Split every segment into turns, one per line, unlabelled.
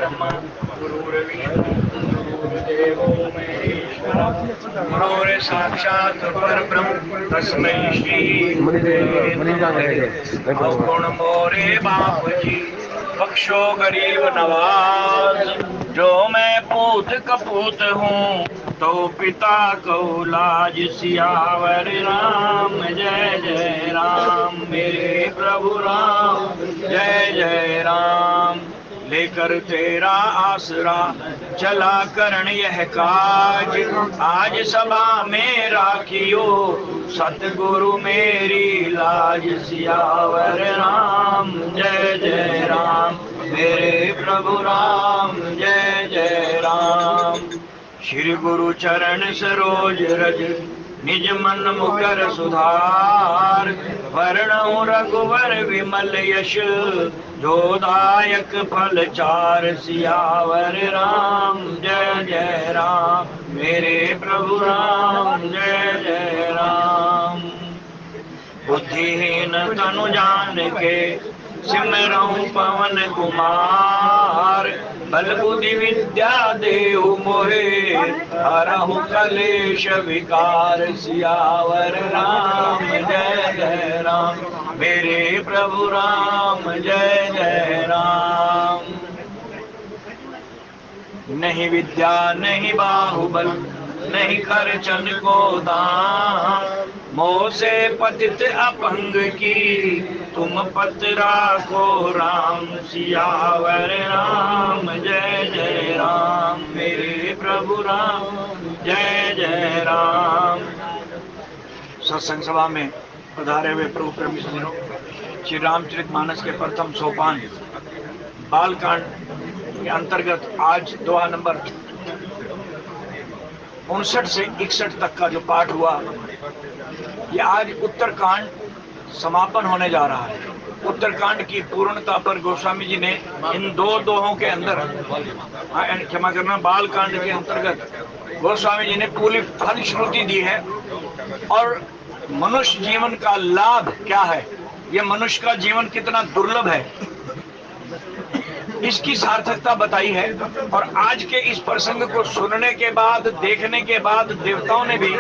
ब्रह्म गुरुर्विष्णु गुरुर्देवो महेश्वरः गुरुर् साक्षात् परब्रह्म तस्मै श्री गुरुदेव नमः। अवगुण मोरे बापूजी बख्शो गरीब नवाज, जो मैं पूत कपूत हूँ तो पिता को लाज। सियावर राम जय जय राम, मेरे प्रभु राम जय जय राम। लेकर तेरा आसरा चला करण यह काज, आज सभा में राखियो सतगुरु मेरी लाज। सियावर राम जय जय राम, मेरे प्रभु राम जय जय राम। श्री गुरु चरण सरोज रज निज मन मुकर सुधार, वर्णौ रघुवर विमल यश जो दायक फल चार। सियावर राम जय जय राम, मेरे प्रभु राम जय जय राम। बुद्धिहीन तनु जान के सिमरऊं पवन कुमार, बल बुद्धि विद्या देहु मोहे हरहु कलेश विकार। सियावर राम जय जय राम, मेरे प्रभु राम जय जय राम। नहीं विद्या नहीं बाहुबल नहीं खर्चन को दान, मोह से पतित अपंग की तुम पतरा को राम। सियावर राम जय जय राम, मेरे प्रभु राम जय जय राम। सत्संग सभा में पधारे हुए प्रभु प्रेमी श्री रामचरितमानस के प्रथम सोपान बालकांड के अंतर्गत आज दोहा नंबर 59 से 61 तक का जो पाठ हुआ, ये आज उत्तरकांड समापन होने जा रहा है। उत्तरकांड की पूर्णता पर गोस्वामी जी ने इन दो दोहों के अंदर, क्षमा करना, बालकांड के अंतर्गत गोस्वामी जी ने पूरी फलश्रुति दी है और मनुष्य जीवन का लाभ क्या है, ये मनुष्य का जीवन कितना दुर्लभ है, इसकी सार्थकता बताई है। और आज के इस प्रसंग को सुनने के बाद, देखने के बाद देवताओं ने भी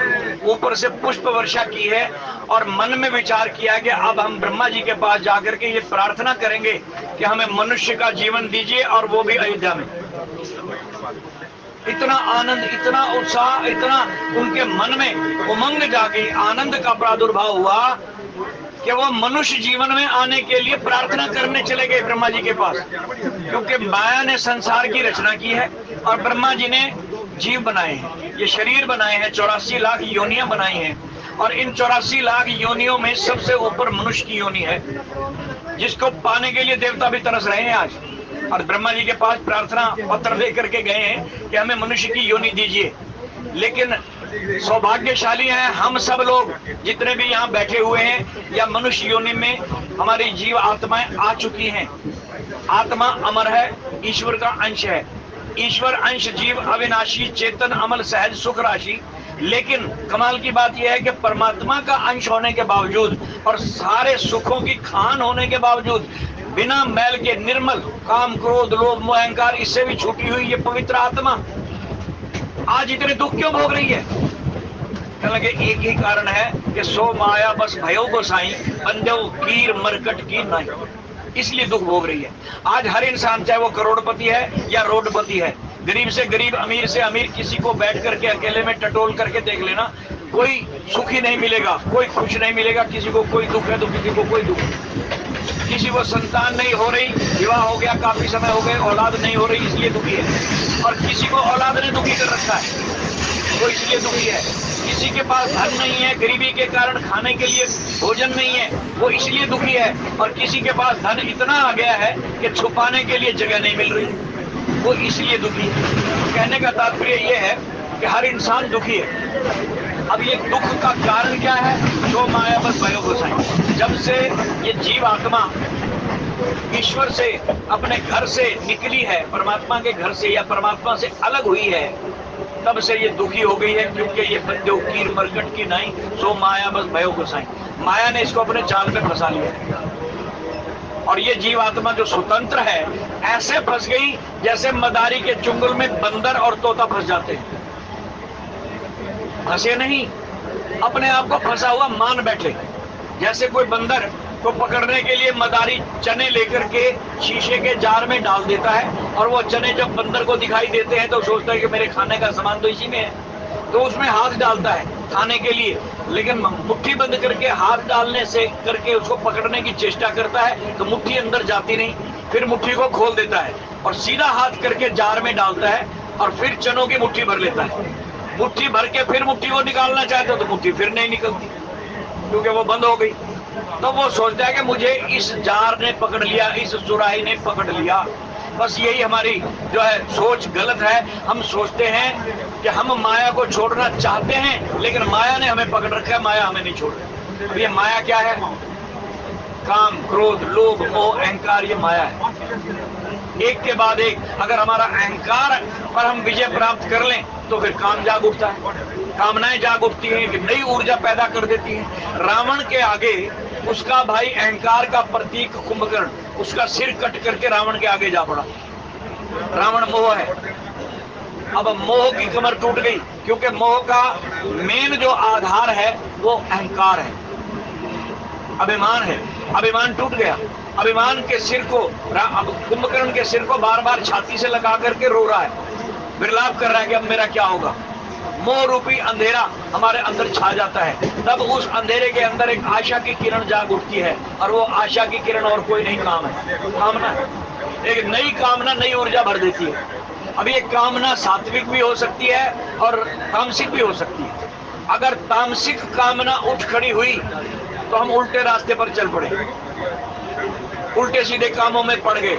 ऊपर से पुष्प वर्षा की है और मन में विचार किया कि अब हम ब्रह्मा जी के पास जाकर के ये प्रार्थना करेंगे कि हमें मनुष्य का जीवन दीजिए, और वो भी अयोध्या में। इतना आनंद, इतना उत्साह, इतना उनके मन में उमंग जागी, आनंद का प्रादुर्भाव हुआ कि वो मनुष्य जीवन में आने के लिए प्रार्थना करने चले गए ब्रह्मा जी के पास, क्योंकि माया ने संसार की रचना की है और ब्रह्मा जी ने जीव बनाए हैं, ये शरीर बनाए हैं, 84 लाख योनियां बनाई हैं, और इन 84 लाख योनियों में सबसे ऊपर मनुष्य की योनि है, जिसको पाने के लिए देवता भी तरस रहे हैं आज। और ब्रह्मा जी के पास प्रार्थना पत्र लेकर के गए हैं कि हमें मनुष्य की योनि दीजिए। लेकिन सौभाग्यशाली हैं हम सब लोग जितने भी यहाँ बैठे हुए हैं, या मनुष्य योनि में हमारी जीव आत्माएं आ चुकी हैं। आत्मा अमर है, ईश्वर का अंश है। ईश्वर अंश जीव अविनाशी, चेतन, अमल, सहज, सुख राशि। लेकिन कमाल की बात यह है कि परमात्मा का अंश होने के बावजूद और सारे सुखों की खान होने के बावजूद, बिना मैल के निर्मल, काम, क्रोध, लोभ, मोह, अहंकार इससे भी छूटी हुई ये पवित्र आत्मा आज इतने दुख क्यों भोग रही है? लगे एक ही कारण है कि सो माया बस भयो को साई, बंदो कीर मरकट की नहीं, इसलिए दुख भोग रही है। आज हर इंसान, चाहे वो करोड़पति है या रोडपति है, गरीब से गरीब, अमीर से अमीर, किसी को बैठ करके अकेले में टटोल करके देख लेना, कोई सुखी नहीं मिलेगा, कोई खुश नहीं मिलेगा। किसी को कोई दुख है तो किसी को कोई दुख, किसी को संतान नहीं हो रही, विवाह हो गया, काफी समय हो गए, औलाद नहीं हो रही इसलिए दुखी है, और किसी को औलाद ने दुखी कर रखा है, वो इसलिए दुखी है। किसी के पास धन नहीं है, गरीबी के कारण खाने के लिए भोजन नहीं है, वो इसलिए दुखी है, और किसी के पास धन इतना आ गया है कि छुपाने के लिए जगह नहीं मिल रही, वो इसलिए दुखी है। कहने का तात्पर्य ये है कि हर इंसान दुखी है। अब ये दुख का कारण क्या है? जो माया बस भयो गोसाई, जब से ये जीव आत्मा ईश्वर से, अपने घर से निकली है, परमात्मा के घर से या परमात्मा से अलग हुई है, तब से ये दुखी हो गई है। क्योंकि ये बंदे कीर मरकट की नहीं, सो माया बस भयो गोसाई, माया ने इसको अपने जाल में फंसा लिया है। अब ये दुख का कारण क्या है? जो माया बस भयो गोसाई, जब से ये जीव आत्मा ईश्वर से, अपने घर से या परमात्मा से अलग हुई है, तब से ये दुखी हो गई है। क्योंकि ये बंदे कीर मरकट की नहीं, सो माया बस भयो गोसाई, माया ने इसको अपने जाल में फंसा लिया है। और ये जीवात्मा जो स्वतंत्र है ऐसे फंस गई जैसे मदारी के चुंगल में बंदर और तोता फंस जाते हैं। फंसे नहीं, अपने आप को फंसा हुआ मान बैठे। जैसे कोई बंदर को पकड़ने के लिए मदारी चने लेकर के शीशे के जार में डाल देता है और वो चने जब बंदर को दिखाई देते हैं तो सोचता है कि मेरे खाने का सामान तो इसी में है, तो उसमें हाथ डालता है खाने के लिए, लेकिन मुट्ठी बंद करके हाथ डालने से करके उसको पकड़ने की चेष्टा करता है तो मुट्ठी अंदर जाती नहीं, फिर मुट्ठी को खोल देता है और सीधा हाथ करके जार में डालता है और फिर चनों की मुट्ठी भर लेता है। मुट्ठी भर के फिर मुट्ठी को निकालना चाहते हो तो मुट्ठी फिर नहीं निकलती क्योंकि वो बंद हो गई। तो वो सोचता है कि मुझे इस जार ने पकड़ लिया, इस सुराही ने पकड़ लिया। बस यही हमारी जो है सोच गलत है। हम सोचते हैं कि हम माया को छोड़ना चाहते हैं लेकिन माया ने हमें पकड़ रखा है, माया हमें नहीं छोड़ रही। अब ये माया क्या है? काम, क्रोध, लोभ, मोह, अहंकार, ये माया है। एक के बाद एक अगर हमारा अहंकार पर हम विजय प्राप्त कर लें तो फिर काम जाग उठता है, कामनाएं जाग उठती हैं कि नई ऊर्जा पैदा कर देती हैं। रावण के आगे उसका भाई अहंकार का प्रतीक कुंभकर्ण, उसका सिर कट करके रावण के आगे जा पड़ा। रावण मोह है। अब मोह की कमर टूट गई क्योंकि मोह का मेन जो आधार है वो अहंकार है, अभिमान है। अभिमान टूट गया। अभिमान के सिर को, अब कुंभकर्ण के सिर को बार बार छाती से लगा करके रो रहा है, विलाप कर रहा है कि अब मेरा क्या होगा। मोह रूपी अंधेरा हमारे अंदर छा जाता है, तब उस अंधेरे के अंदर एक आशा की किरण जाग उठती है और वो आशा की किरण और कोई नहीं, काम है, कामना। एक नई कामना नई ऊर्जा भर देती है। अब ये कामना सात्विक भी हो सकती है और तामसिक भी हो सकती है। अगर तामसिक कामना उठ खड़ी हुई तो हम उल्टे रास्ते पर चल पड़े, उल्टे सीधे कामों में पड़ गए।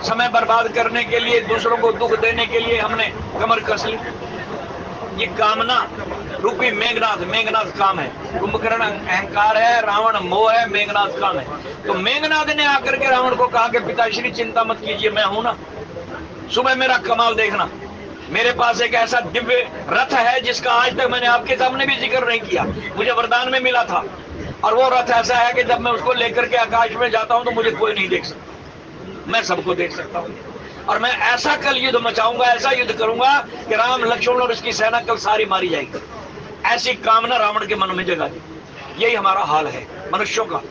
समय बर्बाद करने के लिए, दूसरों को दुख देने के लिए हमने कमर कस ली। ये कामना रूपी मेघनाथ, मेघनाथ काम है। कुंभकर्ण अहंकार है, रावण मोह है, मेघनाथ काम है। तो मेघनाथ ने आकर के रावण को कहा कि पिताश्री चिंता मत कीजिए, मैं हूं ना, सुबह मेरा कमाल देखना। मेरे पास एक ऐसा दिव्य रथ है जिसका आज तक मैंने आपके सामने भी जिक्र नहीं किया, मुझे वरदान में मिला था। और वो रथ ऐसा है कि जब मैं उसको लेकर के आकाश में जाता हूं तो मुझे कोई नहीं देख सकता, मैं सबको देख सकता हूं। और मैं ऐसा कल युद्ध मचाऊंगा, ऐसा युद्ध करूंगा कि राम, लक्ष्मण और उसकी सेना कल सारी मारी जाएगी। ऐसी कामना रावण के मन में जगा दी। यही हमारा हाल है मनुष्यों का।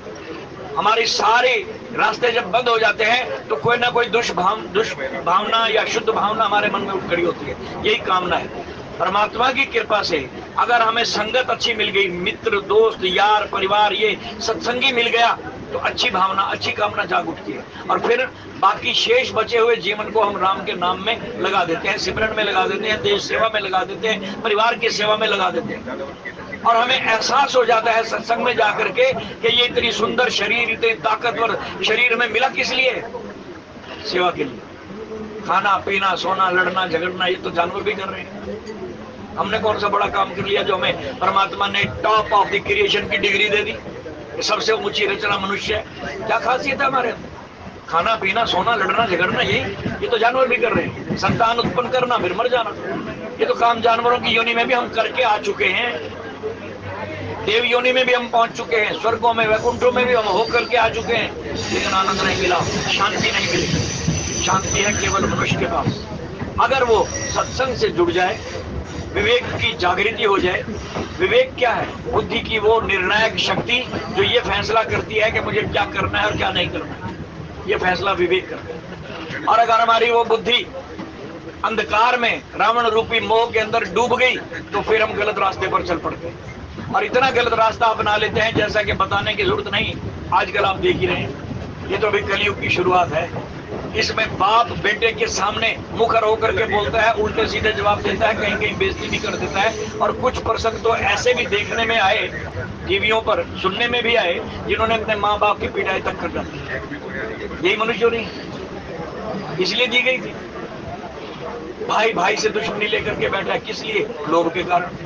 हमारे सारे रास्ते जब बंद हो जाते हैं तो कोई ना कोई दुष्भावना या शुद्ध भावना हमारे मन में उठ खड़ी होती है। यही कामना है। परमात्मा की कृपा से अगर हमें संगत अच्छी मिल गई, मित्र, दोस्त, यार, परिवार, ये सत्संगी मिल गया तो अच्छी भावना, अच्छी कामना जाग उठती है। और फिर बाकी शेष बचे हुए जीवन को हम राम के नाम में लगा देते हैं, सिमरन में लगा देते हैं, देश सेवा में लगा देते हैं, परिवार की सेवा में लगा देते हैं। और हमें एहसास हो जाता है सत्संग में जाकर के कि ये इतनी सुंदर शरीर, इतने ताकतवर शरीर में मिला किस लिए? सेवा के लिए। खाना, पीना, सोना, लड़ना, झगड़ना, ये तो जानवर भी कर रहे हैं। हमने कौन सा बड़ा काम कर लिया जो हमें परमात्मा ने टॉप ऑफ द क्रिएशन की डिग्री दे दी? सबसे ऊंची रचना मनुष्य है। क्या खासियत है हमारे? खाना, पीना, सोना, लड़ना, झगड़ना, ये तो जानवर भी कर रहे हैं। संतान उत्पन्न करना, फिर मर जाना, ये तो काम जानवरों की योनि में भी हम करके आ चुके हैं। देव योनि में भी हम पहुंच चुके हैं, स्वर्गों में, वैकुंठों में भी हम हो करके आ चुके हैं, लेकिन आनंद नहीं मिला, शांति नहीं मिली। शांति है केवल मनुष्य के पास अगर वो सत्संग से जुड़ जाए, विवेक की जागृति हो जाए। विवेक क्या है? बुद्धि की वो निर्णायक शक्ति जो ये फैसला करती है कि मुझे क्या करना है और क्या नहीं करना है। ये फैसला विवेक करता है। और अगर हमारी वो बुद्धि अंधकार में, रावण रूपी मोह के अंदर डूब गई तो फिर हम गलत रास्ते पर चल पड़ते हैं और इतना गलत रास्ता अपना लेते हैं जैसा कि बताने की जरूरत नहीं। आजकल आप देख ही रहे हैं, ये तो अभी कलयुग की शुरुआत है। इसमें बाप बेटे के सामने मुखर होकर के बोलता है, उल्टे सीधे जवाब देता है, कहीं कहीं बेइज्जती भी कर देता है। और कुछ प्रसंग तो ऐसे भी देखने में आए, टीवियों पर सुनने में भी आए, जिन्होंने अपने माँ बाप की पिटाई तक कर डाली। यही मनुष्य नहीं इसलिए दी गई थी। भाई भाई से दुश्मनी लेकर के बैठा है, किस लिए? लोभ के कारण।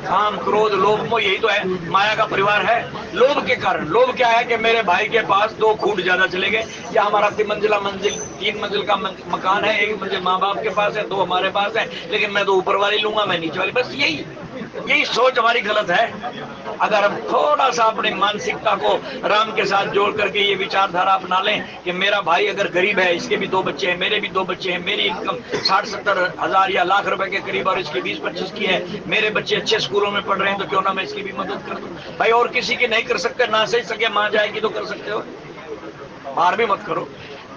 काम, क्रोध, लोभ, मोह, यही तो है, माया का परिवार है। लोभ के कारण। लोभ क्या है कि मेरे भाई के पास 2 खूट ज्यादा चले गए, या हमारा 3 मंजिल का मकान है, 1 मंजिल माँ बाप के पास है, 2 हमारे पास है, लेकिन मैं तो ऊपर वाली लूंगा, मैं नीचे वाली। बस यही यही सोच हमारी गलत है। अगर हम थोड़ा सा अपनी मानसिकता को राम के साथ जोड़ करके ये विचारधारा अपना लें कि मेरा भाई अगर गरीब है, इसके भी 2 बच्चे हैं, मेरे भी 2 बच्चे हैं, मेरी इनकम 60-70 हजार या लाख रुपए के करीब और इसकी 20-25 की है, मेरे बच्चे अच्छे स्कूलों में पढ़ रहे हैं, तो क्यों ना मैं इसकी भी मदद कर दूं। भाई और किसी की नहीं कर सकते, ना सही सके मां जाएगी तो कर सकते हो, बाहर भी मत करो,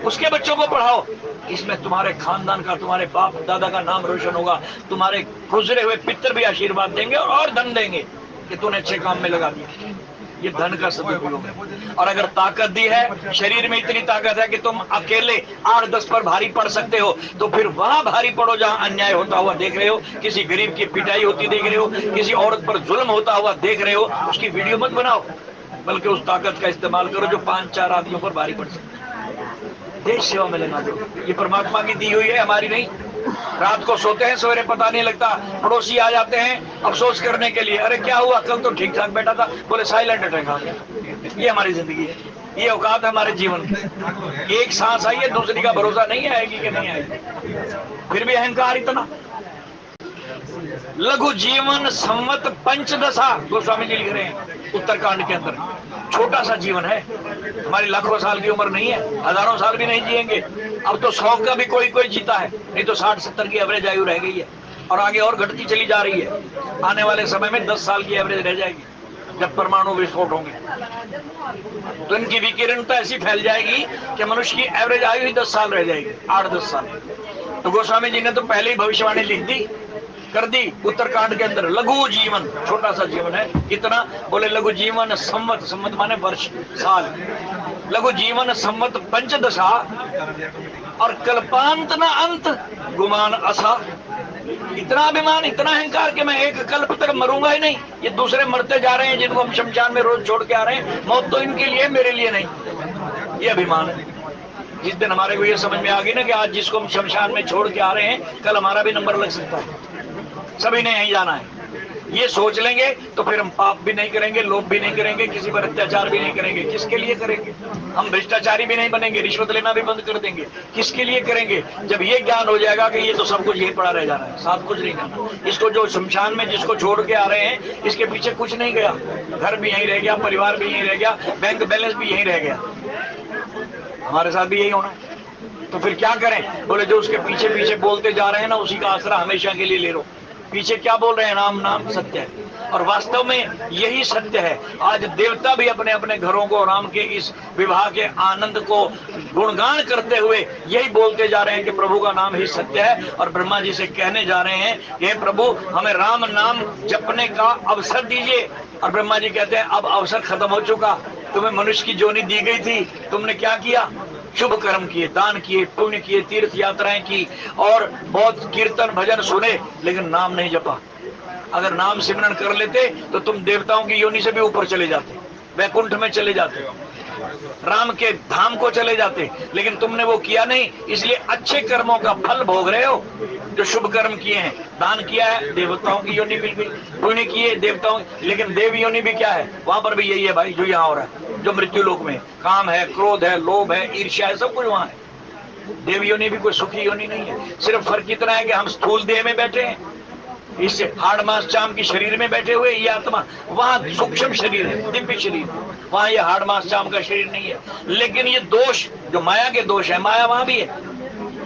उसके बच्चों को पढ़ाओ। इसमें तुम्हारे खानदान का, तुम्हारे बाप दादा का नाम रोशन होगा, तुम्हारे गुजरे हुए पितर भी आशीर्वाद देंगे और धन देंगे कि तूने अच्छे काम में लगा दिया। ये धन का सदुपयोग है। और अगर ताकत दी है, शरीर में इतनी ताकत है कि तुम अकेले 8-10 पर भारी पड़ सकते हो, तो फिर वहां भारी पड़ो जहां अन्याय होता हुआ देख रहे हो, किसी गरीब की पिटाई होती देख रहे हो, किसी औरत पर जुल्म होता हुआ देख रहे हो, उसकी वीडियो मत बनाओ, बल्कि उस ताकत का इस्तेमाल करो जो 5-4 आदमियों पर भारी पड़ सकते। देश सेवा में लगा दो, ये परमात्मा की दी हुई है, हमारी नहीं। रात को सोते हैं, सवेरे पता नहीं लगता, पड़ोसी आ जाते हैं अफसोस करने के लिए, अरे क्या हुआ, कल तो ठीक ठाक बैठा था, बोले साइलेंट अटैक आ गया। ये हमारी जिंदगी है, ये औकात है हमारे जीवन की। एक सांस आई है, दूसरी का भरोसा नहीं आएगी कि नहीं आएगी, फिर भी अहंकार इतना। लघु जीवन संवत पंचदशा, गोस्वामी जी लिख रहे हैं उत्तरकांड के अंदर। छोटा सा जीवन है, हमारी लाखों साल की उम्र नहीं है, हजारों साल भी नहीं जिएंगे। अब तो 100 का भी कोई कोई जीता है, नहीं तो 60-70 की एवरेज आयु रह गई है, और आगे और घटती चली जा रही है। आने वाले समय में 10 साल की एवरेज रह जाएगी, जब परमाणु विस्फोट होंगे तो इनकी विकिरणता ऐसी फैल जाएगी कि मनुष्य की एवरेज आयु ही 10 साल रह जाएगी, 8-10 साल। तो गोस्वामी जी ने तो पहले ही भविष्यवाणी लिख दी, कर दी उत्तरकांड के अंदर। लघु जीवन, छोटा सा जीवन है, कितना, बोले लघु जीवन संवत, संवत माने वर्ष, साल, लघु जीवन संवत पंचदशा, और कल्पांत न अंत गुमान असा। इतना अभिमान, इतना अहंकार कि मैं एक कल्प तक मरूंगा ही नहीं। ये दूसरे मरते जा रहे हैं जिनको हम शमशान में रोज छोड़ के आ रहे हैं, मौत तो इनके लिए, मेरे लिए नहीं। ये अभिमान है। जिस दिन हमारे को ये समझ में आ गई ना कि आज जिसको हम शमशान में छोड़ के आ रहे हैं, कल हमारा भी नंबर लग सकता है, सभी ने यहीं जाना है, ये सोच लेंगे तो फिर हम पाप भी नहीं करेंगे, लोभ भी नहीं करेंगे, किसी पर अत्याचार भी नहीं करेंगे। किसके लिए करेंगे? हम भ्रष्टाचारी भी नहीं बनेंगे, रिश्वत लेना भी बंद कर देंगे। किसके लिए करेंगे? जब ये ज्ञान हो जाएगा कि ये तो सब कुछ यही पड़ा रह जाना है, साथ कुछ नहीं जाना। इसको जो शमशान में जिसको छोड़ के आ रहे हैं, इसके पीछे कुछ नहीं गया, घर भी यहीं रह गया, परिवार भी यहीं रह गया, बैंक बैलेंस भी यहीं रह गया। हमारे साथ भी यही होना है। तो फिर क्या करें? बोले जो उसके पीछे पीछे बोलते जा रहे हैं ना, उसी का आसरा हमेशा के लिए ले लो। पीछे क्या बोल रहे हैं? राम नाम सत्य है, और वास्तव में यही सत्य है। आज देवता भी अपने अपने घरों को राम के इस विवाह के आनंद को गुणगान करते हुए यही बोलते जा रहे हैं कि प्रभु का नाम ही सत्य है। और ब्रह्मा जी से कहने जा रहे हैं, हे प्रभु हमें राम नाम जपने का अवसर दीजिए। और ब्रह्मा जी कहते हैं अब अवसर खत्म हो चुका, तुम्हें मनुष्य की जोनी दी गई थी, तुमने क्या किया? शुभ कर्म किए, दान किए, पुण्य किए, तीर्थ यात्राएं की, और बहुत कीर्तन भजन सुने, लेकिन नाम नहीं जपा। अगर नाम सिमरन कर लेते तो तुम देवताओं की योनि से भी ऊपर चले जाते, वैकुंठ में चले जाते, राम के धाम को चले जाते। लेकिन तुमने वो किया नहीं, इसलिए अच्छे कर्मों का फल भोग रहे हो। जो शुभ कर्म किए हैं, दान किया है, देवताओं की योनि मिल गई, पुण्य किए देवताओं, लेकिन देव योनि भी क्या है? वहां पर भी यही है भाई, जो यहाँ हो रहा है, जो मृत्यु लोक में काम है, क्रोध है, लोभ है, ईर्ष्या है, सब कुछ वहां है। देव योनि भी कोई सुखी योनि नहीं है। सिर्फ फर्क इतना है कि हम स्थूल देह में बैठे हैं, इस हाड़ मांस चाम की शरीर में बैठे हुए, ये आत्मा वहां सूक्ष्म शरीर है, दिव्य शरीर, वहां ये हाड़ मांस चाम का शरीर नहीं है। लेकिन ये दोष जो माया के दोष है, माया वहां भी है,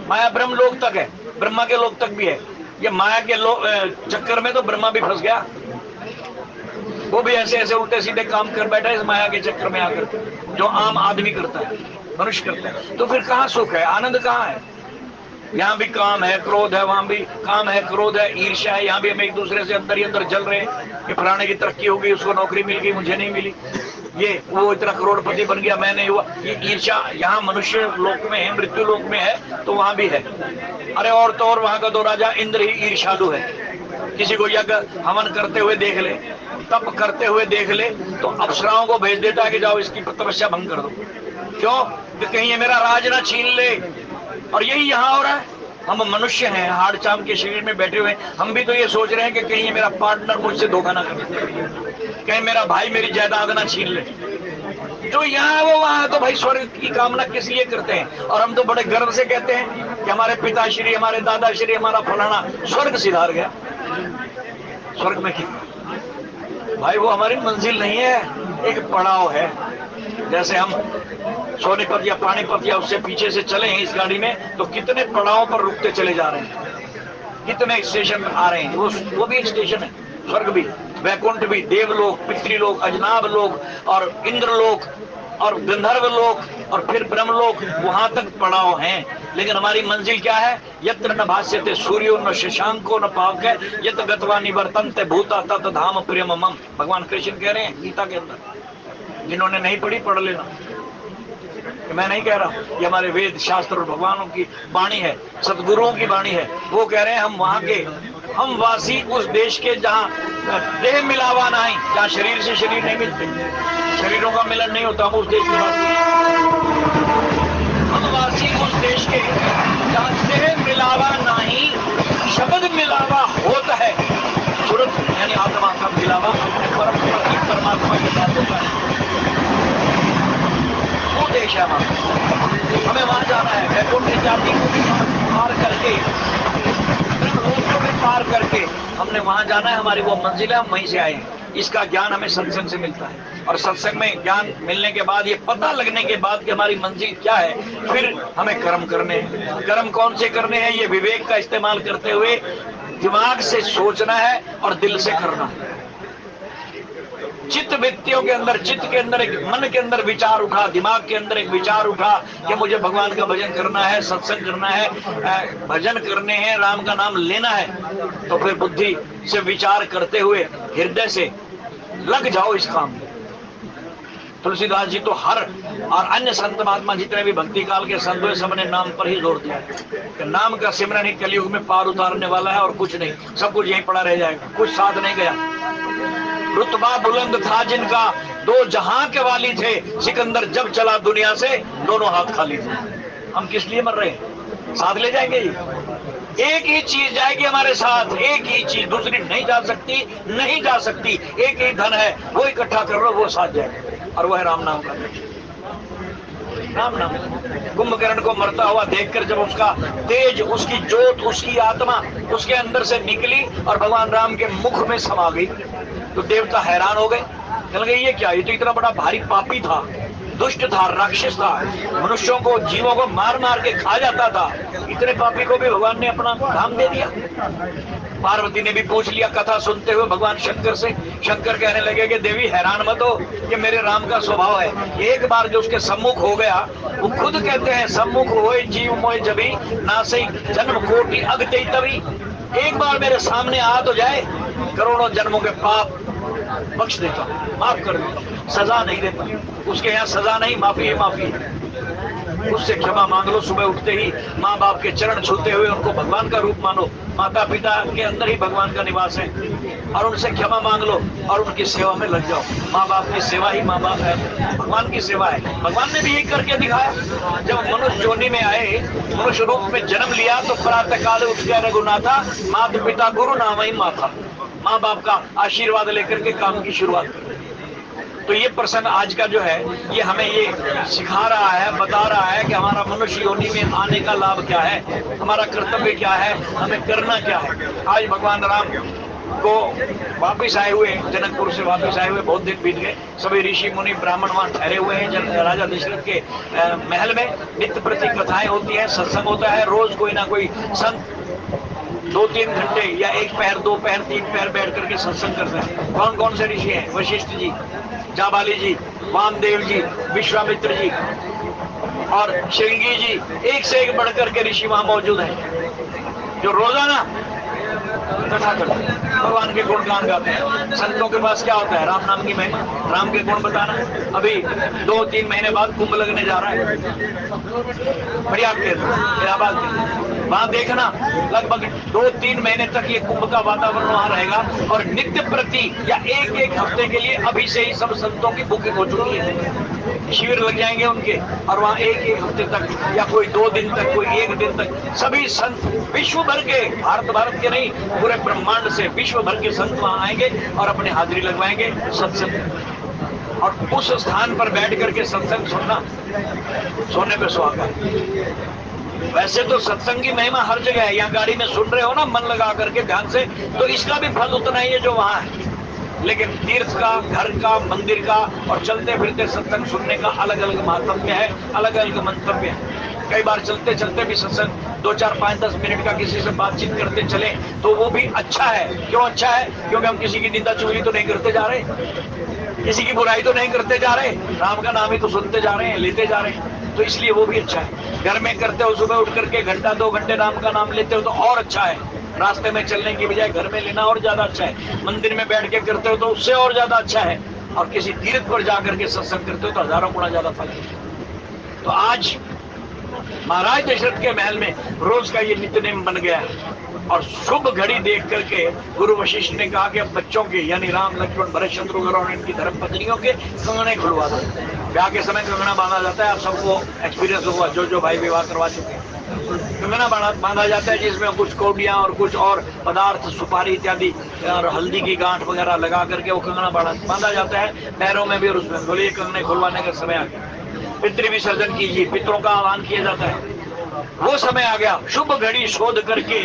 माया ब्रह्म लोक तक है, ब्रह्मा के लोक तक भी है। ये माया के चक्कर में तो ब्रह्मा भी फंस गया, वो भी ऐसे ऐसे उल्टे सीधे काम कर बैठा इस माया के चक्कर में आकर, जो आम आदमी करता है, मनुष्य करता है। तो फिर कहाँ सुख है, आनंद कहाँ है? यहाँ भी काम है, क्रोध है, वहां भी काम है, क्रोध है, ईर्ष्या है। यहाँ भी हम एक दूसरे से अंदर ही अंदर जल रहे हैं कि फलाने की तरक्की हो गई, उसको नौकरी मिल गई, मुझे नहीं मिली, ये वो इतना करोड़पति बन गया, मैं नहीं हुआ। ये ईर्ष्या यहाँ मनुष्य लोक में है, मृत्यु लोक में है, तो वहां भी है। अरे और तो और वहां का तो राजा इंद्र ही ईर्ष्यालु है। किसी को यज्ञ हवन करते हुए देख ले, तप करते हुए देख ले, तो अप्सराओं को भेज देता है कि जाओ इसकी तपस्या भंग कर दो। क्यों? कि कहीं ये मेरा राज ना छीन ले। और यही यहाँ हो रहा है। हम मनुष्य हैं, हाड़ चाम के शरीर में बैठे हुए, हम भी तो ये सोच रहे हैं कि कहीं मेरा पार्टनर मुझसे धोखा ना करे, कहीं मेरा भाई मेरी जायदाद ना छीन ले। जो यहाँ है वो वहां है। तो भाई स्वर्ग की कामना किस लिए करते हैं? और हम तो बड़े गर्व से कहते हैं कि हमारे पिताश्री, हमारे दादाश्री, हमारा फलाना स्वर्ग सिधार गया। स्वर्ग में क्यों? भाई वो हमारी मंजिल नहीं है, एक पड़ाव है। जैसे हम सोनीपत या पानीपत या उससे पीछे से चले हैं इस गाड़ी में, तो कितने पड़ावों पर रुकते चले जा रहे हैं, कितने स्टेशन आ रहे हैं। वो भी एक स्टेशन है। स्वर्ग भी, वैकुंठ भी, देवलोक, पितृलोक, अजनाब लोक और इंद्रलोक और गंधर्व लोक और फिर ब्रह्मलोक, वहां तक पड़ाव हैं। लेकिन हमारी मंजिल क्या है? यत्र न भास्यते सूर्यो न शशांको न पावके यत गत्वा निवर्तन्ते भूता तत धाम प्रियम मम। भगवान कृष्ण कह रहे हैं गीता के अंदर। जिन्होंने नहीं पढ़ी पढ़ लेना, मैं नहीं कह रहा, ये हमारे वेद शास्त्र और भगवानों की वाणी है, सदगुरुओं की वाणी है। वो कह रहे हैं हम वहां के, हम वासी उस देश के जहाँ देह मिलावा नहीं, जहाँ शरीर से शरीर नहीं मिलते, शरीरों का मिलन नहीं होता, हम उस देश के वासी। हम वासी उस देश के जहाँ देह मिलावा नहीं, शब्द मिलावा होता है। सूरत यानी आत्मा का मिलावा परमात्मा के साथ होता है। वो देश है हमें वहां जाना है। वैकुंठ जाति को भी पार करके, को भी पार करके हमने वहां जाना है। हमारी वो मंजिल है, हम वहीं से आए हैं। इसका ज्ञान हमें सत्संग से मिलता है, और सत्संग में ज्ञान मिलने के बाद, ये पता लगने के बाद कि हमारी मंजिल क्या है, फिर हमें कर्म करने हैं। कर्म कौन से करने हैं? ये विवेक का इस्तेमाल करते हुए दिमाग से सोचना है और दिल से करना है। चित्त वृत्तियों के अंदर, चित्त के अंदर एक, मन के अंदर विचार उठा, दिमाग के अंदर एक विचार उठा कि मुझे भगवान का भजन करना है, सत्संग करना है, भजन करने हैं, राम का नाम लेना है। तो फिर बुद्धि से विचार करते हुए हृदय से लग जाओ इस काम में। तुलसीदास जी तो हर, और अन्य संत महात्मा जितने भी भक्ति काल के संत हुए, सबने नाम पर ही जोर दिया कि नाम का सिमरन ही कलयुग में पार उतारने वाला है, और कुछ नहीं, सब कुछ यहीं पड़ा रह जाएगा, कुछ साथ नहीं गया। रुतबा बुलंद था जिनका, दो जहां के वाली थे, सिकंदर जब चला दुनिया से दोनों हाथ खाली थे। हम किस लिए मर रहे हैं? साथ ले जाएंगे ये, एक ही चीज जाएगी हमारे साथ, एक ही चीज, दूसरी नहीं जा सकती, नहीं जा सकती। एक ही धन है, वो इकट्ठा कर लो, वो साथ जाएगा, और वो है राम नाम का। राम नाम। कुंभकर्ण को मरता हुआ देखकर जब उसका तेज, उसकी ज्योत, उसकी आत्मा उसके अंदर से निकली और भगवान राम के मुख में समा गई, तो देवता हैरान हो गए। चल गए ये क्या, ये तो इतना बड़ा भारी पापी था, दुष्ट था, राक्षस था, मनुष्यों को, जीवों को मार मार के खा जाता था, इतने पापी को भी भगवान ने अपना धाम दे दिया। पार्वती ने भी पूछ लिया कथा सुनते हुए भगवान शंकर से। शंकर कहने लगे कि देवी हैरान मत हो, कि मेरे राम का स्वभाव है, एक बार जो उसके सम्मुख हो गया, वो खुद कहते हैं सम्मुख होए जीव मोए जभी, नासई जन्म कोटि अगते तभी। एक बार मेरे सामने आ तो जाए, करोड़ों जन्मों के पाप बख्श देता, माफ कर देता, सजा नहीं देता। उसके यहाँ सजा नहीं, माफी है, माफी है। उससे क्षमा मांग लो। सुबह उठते ही माँ बाप के चरण छूते हुए उनको भगवान का रूप मानो। माता पिता के अंदर ही भगवान का निवास है, और उनसे क्षमा मांग लो और उनकी सेवा में लग जाओ। माँ बाप की सेवा ही माँ बाप है, भगवान की सेवा है। भगवान ने भी यही करके दिखाया। जब मनुष्य योनि में आए, मनुष्य रूप में जन्म लिया, तो प्रातः काल उठ के रघुनाथा, माता पिता गुरु नाम ही माता, माँ बाप का आशीर्वाद लेकर के काम की शुरुआत कर। तो ये प्रसंग आज का जो है, ये हमें ये सिखा रहा है, बता रहा है कि हमारा मनुष्य योनि में आने का लाभ क्या है, हमारा कर्तव्य क्या है, हमें करना क्या है। आज भगवान राम को वापिस आए हुए, जनकपुर से वापिस आए हुए बहुत दिन बीत गए। सभी ऋषि मुनि ब्राह्मण वहां ठहरे हुए हैं राजा दशरथ के महल में। नित्य प्रति कथाएं होती है, सत्संग होता है। रोज कोई ना कोई संत 2-3 घंटे या 1 पहर, 2 पहर, 3 पहर बैठ करके सत्संग करते हैं। कौन कौन से ऋषि हैं? वशिष्ठ जी, जाबाली जी, वामदेव जी, विश्वामित्र जी और श्रृंगी जी, एक से एक बढ़कर के ऋषि वहां मौजूद हैं, जो रोजाना कथा करते हैं, भगवान के गुणगान गाते हैं। संतों के पास क्या होता है? राम नाम की महिमा, राम के गुण बताना। अभी 2-3 महीने बाद कुंभ लगने जा रहा है, बढ़िया वहां देखना। लगभग 2-3 महीने तक ये कुंभ का वातावरण वहां रहेगा, और नित्य प्रति या 1-1 हफ्ते के लिए अभी से ही सब संतों की बुकिंग हो चुकी है। शिविर लग जाएंगे उनके, और वहां 1-1 हफ्ते तक, या कोई 2 दिन तक, कोई 1 दिन तक, सभी संत विश्व भर के, भारत के नहीं, पूरे ब्रह्मांड से विश्व भर के संत वहां आएंगे और अपनी हाजिरी लगवाएंगे सत्संग। और उस स्थान पर बैठ करके सत्संग सुनना सोने पे सुहागा। वैसे तो सत्संग की महिमा हर जगह है, यहाँ गाड़ी में सुन रहे हो ना मन लगा करके ध्यान से, तो इसका भी फल उतना ही है जो वहां है। लेकिन तीर्थ का, घर का, मंदिर का और चलते फिरते सत्संग सुनने का अलग अलग महात्म्य है, अलग अलग मंतव्य है। कई बार चलते चलते भी सत्संग 2, 4, 5, 10 मिनट का किसी से बातचीत करते चले तो वो भी अच्छा है। क्यों अच्छा है? क्योंकि हम किसी की निंदा चुगली तो नहीं करते जा रहे, किसी की बुराई तो नहीं करते जा रहे, राम का नाम ही तो सुनते जा रहे हैं, लेते जा रहे हैं, तो इसलिए वो भी अच्छा है। घर में करते हो, सुबह उठ करके घंटा 2 घंटे राम का नाम लेते हो तो और अच्छा है। रास्ते में चलने की बजाय घर में लेना और ज्यादा अच्छा है। मंदिर में बैठ के करते हो तो उससे और ज्यादा अच्छा है। और किसी तीर्थ पर जाकर के सत्संग करते हो तो हजारों गुना ज्यादा फल है। तो आज महाराज दशरथ के महल में रोज का ये नित्यनेम बन गया है। और शुभ घड़ी देख करके गुरु वशिष्ठ ने कहा कि अब बच्चों के यानी राम, लक्ष्मण, भरत, शत्रुघ्न और इनकी धर्म पत्नियों के कंगने खुलवा दो। ब्याह के समय कंगना बांधा जाता है, आप सबको एक्सपीरियंस होगा जो भाई विवाह करवा चुके हैं। कंगना बांधा जाता है जिसमें कुछ कौड़ियां और कुछ और पदार्थ, सुपारी इत्यादि और हल्दी की गांठ वगैरह लगा करके वो कंगना बांधा जाता है पैरों में भी और उसमें। बोले ये कंगने खुलवाने का समय आ गया, पितृ विसर्जन कीजिए, पितरों का आह्वान किया जाता है, वो समय आ गया। शुभ घड़ी शोध करके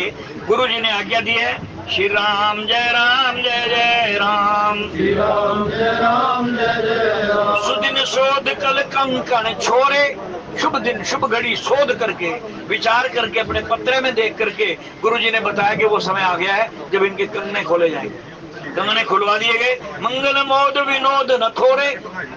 गुरु जी ने आज्ञा दी है, श्री राम जय राम जय जय राम, श्री राम जय राम जय जय राम, सुदिन शोध कल कंकण छोरे। शुभ दिन, शुभ घड़ी शोध करके, विचार करके, अपने पत्रे में देख करके गुरु जी ने बताया कि वो समय आ गया है जब इनके कंगने खोले जाएंगे। कंगने खुलवा दिए गए। मंगल मोद विनोद न थोरे,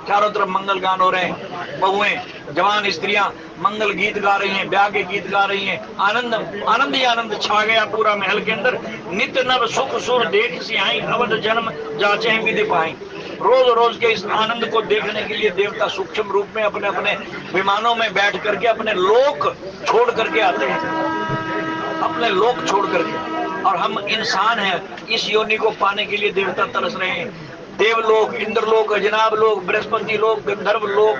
चारों तरफ मंगल गान हो रहे हैं। बहुएं, जवान स्त्रियां मंगल गीत गा रही हैं, ब्याह के गीत गा रही हैं। आनंद आनंद ही आनंद छा गया पूरा महल के अंदर। नित नव सुख सुर देख सिहाई, अवध जन्म जाचे विधि पाई। रोज रोज के इस आनंद को देखने के लिए देवता सूक्ष्म रूप में अपने अपने विमानों में बैठ करके अपने लोक छोड़ करके आते हैं, अपने लोक छोड़ करके। और हम इंसान हैं, इस योनि को पाने के लिए देवता तरस रहे हैं। देवलोक, इंद्रलोक, जनाब लोक, बृहस्पति लोक, गंधर्व लोक,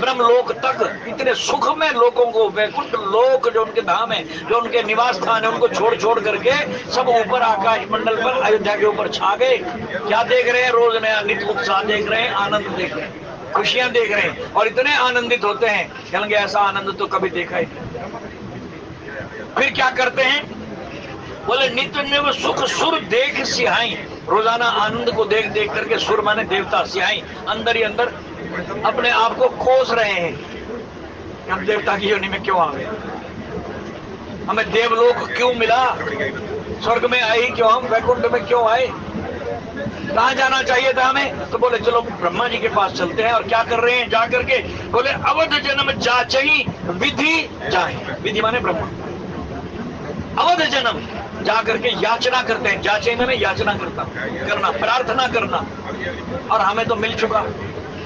ब्रह्मलोक तक इतने सुखमय लोकों को, वैकुंठ लोक जो उनके धाम है, जो उनके निवास स्थान है, उनको छोड़ छोड़ करके सब ऊपर आकाश मंडल पर अयोध्या के ऊपर छा गए। क्या देख रहे हैं? रोज नया नित्य उत्साह देख रहे हैं, आनंद देख रहे हैं, खुशियां देख रहे हैं और इतने आनंदित होते हैं कहेंगे ऐसा आनंद तो कभी देखा ही नहीं। फिर क्या करते हैं? बोले नित्य नव सुख सुर देख सिहाई। रोजाना आनंद को देख देख करके, सुर माने देवता, सिहाई अंदर ही अंदर अपने आप को कोस रहे हैं। हम देवता की योनि में क्यों आ गए? हमें देवलोक क्यों मिला? स्वर्ग में आए क्यों? हम वैकुंठ में क्यों आए? कहाँ जाना चाहिए था हमें? तो बोले चलो ब्रह्मा जी के पास चलते हैं। और क्या कर रहे हैं जा करके? बोले अवध जन्म जाचई विधि जाए। विधि माने ब्रह्मा। अवध जन्म जा करके याचना करते हैं। जाचे में याचना करना, प्रार्थना करना। और हमें तो मिल चुका,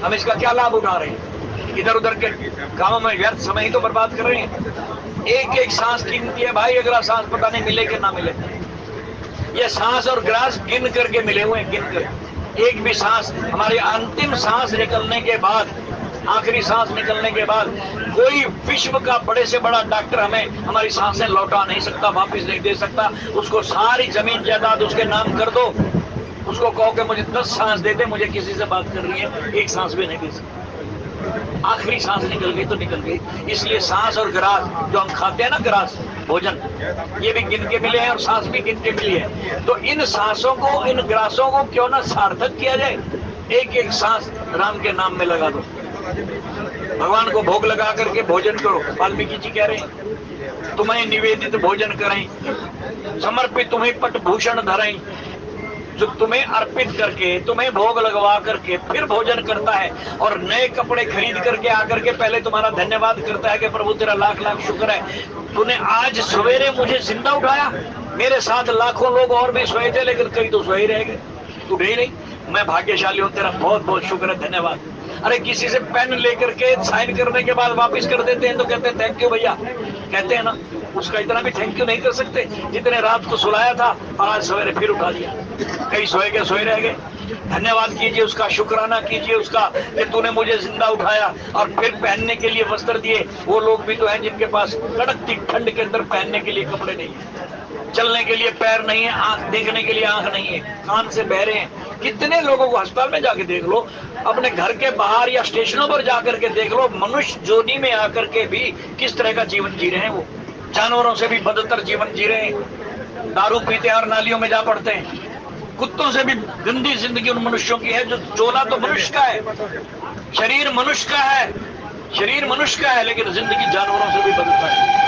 हम इसका क्या लाभ उठा रहे हैं? इधर उधर के कामों में व्यर्थ समय ही तो बर्बाद कर रहे हैं। एक एक सांस कीमती है भाई, अगला सांस पता नहीं मिले कि ना मिले। ये सांस और ग्रास गिन करके मिले हुए हैं, गिन कर। एक भी सांस, हमारी अंतिम सांस निकलने के बाद, आखिरी सांस निकलने के बाद कोई विश्व का बड़े से बड़ा डॉक्टर हमें हमारी सांसें लौटा नहीं सकता, वापस नहीं दे सकता। उसको सारी जमीन जायदाद उसके नाम कर दो, उसको कहो कि मुझे 10 सांस दे दे, मुझे किसी से बात कर रही है, एक सांस भी नहीं दे सकता। आखिरी सांस निकल गई तो निकल गई। इसलिए सांस और ग्रास जो हम खाते हैं ना, ग्रास भोजन, ये भी गिन के मिले हैं और सांस भी गिन के मिली है। तो इन सांसों को, इन ग्रासों को क्यों ना सार्थक किया जाए। एक एक सांस राम के नाम में लगा दो, भगवान को भोग लगा करके भोजन करो। वाल्मीकि जी कह रहे हैं तुम्हें निवेदित भोजन करें, समर्पित तुम्हें पट भूषण धरें। जो तुम्हें अर्पित करके, तुम्हें भोग लगवा करके फिर भोजन करता है और नए कपड़े खरीद करके आकर के पहले तुम्हारा धन्यवाद करता है कि प्रभु तेरा लाख लाख शुक्र है, तूने आज सवेरे मुझे जिंदा उठाया। मेरे साथ लाखों लोग और भी सोए थे लेकिन कई तो सोए रह गए, तू गई नहीं। मैं भाग्यशाली हूँ, तेरा बहुत बहुत शुक्र है, धन्यवाद। अरे किसी से पेन लेकर के साइन करने के बाद वापस कर देते हैं तो कहते हैं थैंक यू भैया, कहते हैं ना, उसका इतना भी थैंक यू नहीं कर सकते जितने रात को सुलाया था और आज सवेरे फिर उठा दिया। कई सोए के सोए रह गए। धन्यवाद कीजिए उसका, शुक्राना कीजिए उसका कि तूने मुझे जिंदा उठाया और फिर पहनने के लिए वस्त्र दिए। वो लोग भी तो हैं जिनके पास कड़कती ठंड के अंदर पहनने के लिए कपड़े नहीं है, चलने के लिए पैर नहीं है, आंख देखने के लिए आंख नहीं है, कान से बहरे हैं। कितने लोगों को अस्पताल में जाके देख लो, अपने घर के बाहर या स्टेशनों पर जाकर के देख लो, मनुष्य जोनी में आकर के भी किस तरह का जीवन जी रहे हैं। वो जानवरों से भी बदतर जीवन जी रहे हैं, दारू पीते हैं और नालियों में जा पड़ते हैं। कुत्तों से भी गंदी जिंदगी उन मनुष्यों की है। जो चोला तो मनुष्य का है, शरीर मनुष्य का है, शरीर मनुष्य का है, लेकिन जिंदगी जानवरों से भी बदतर है।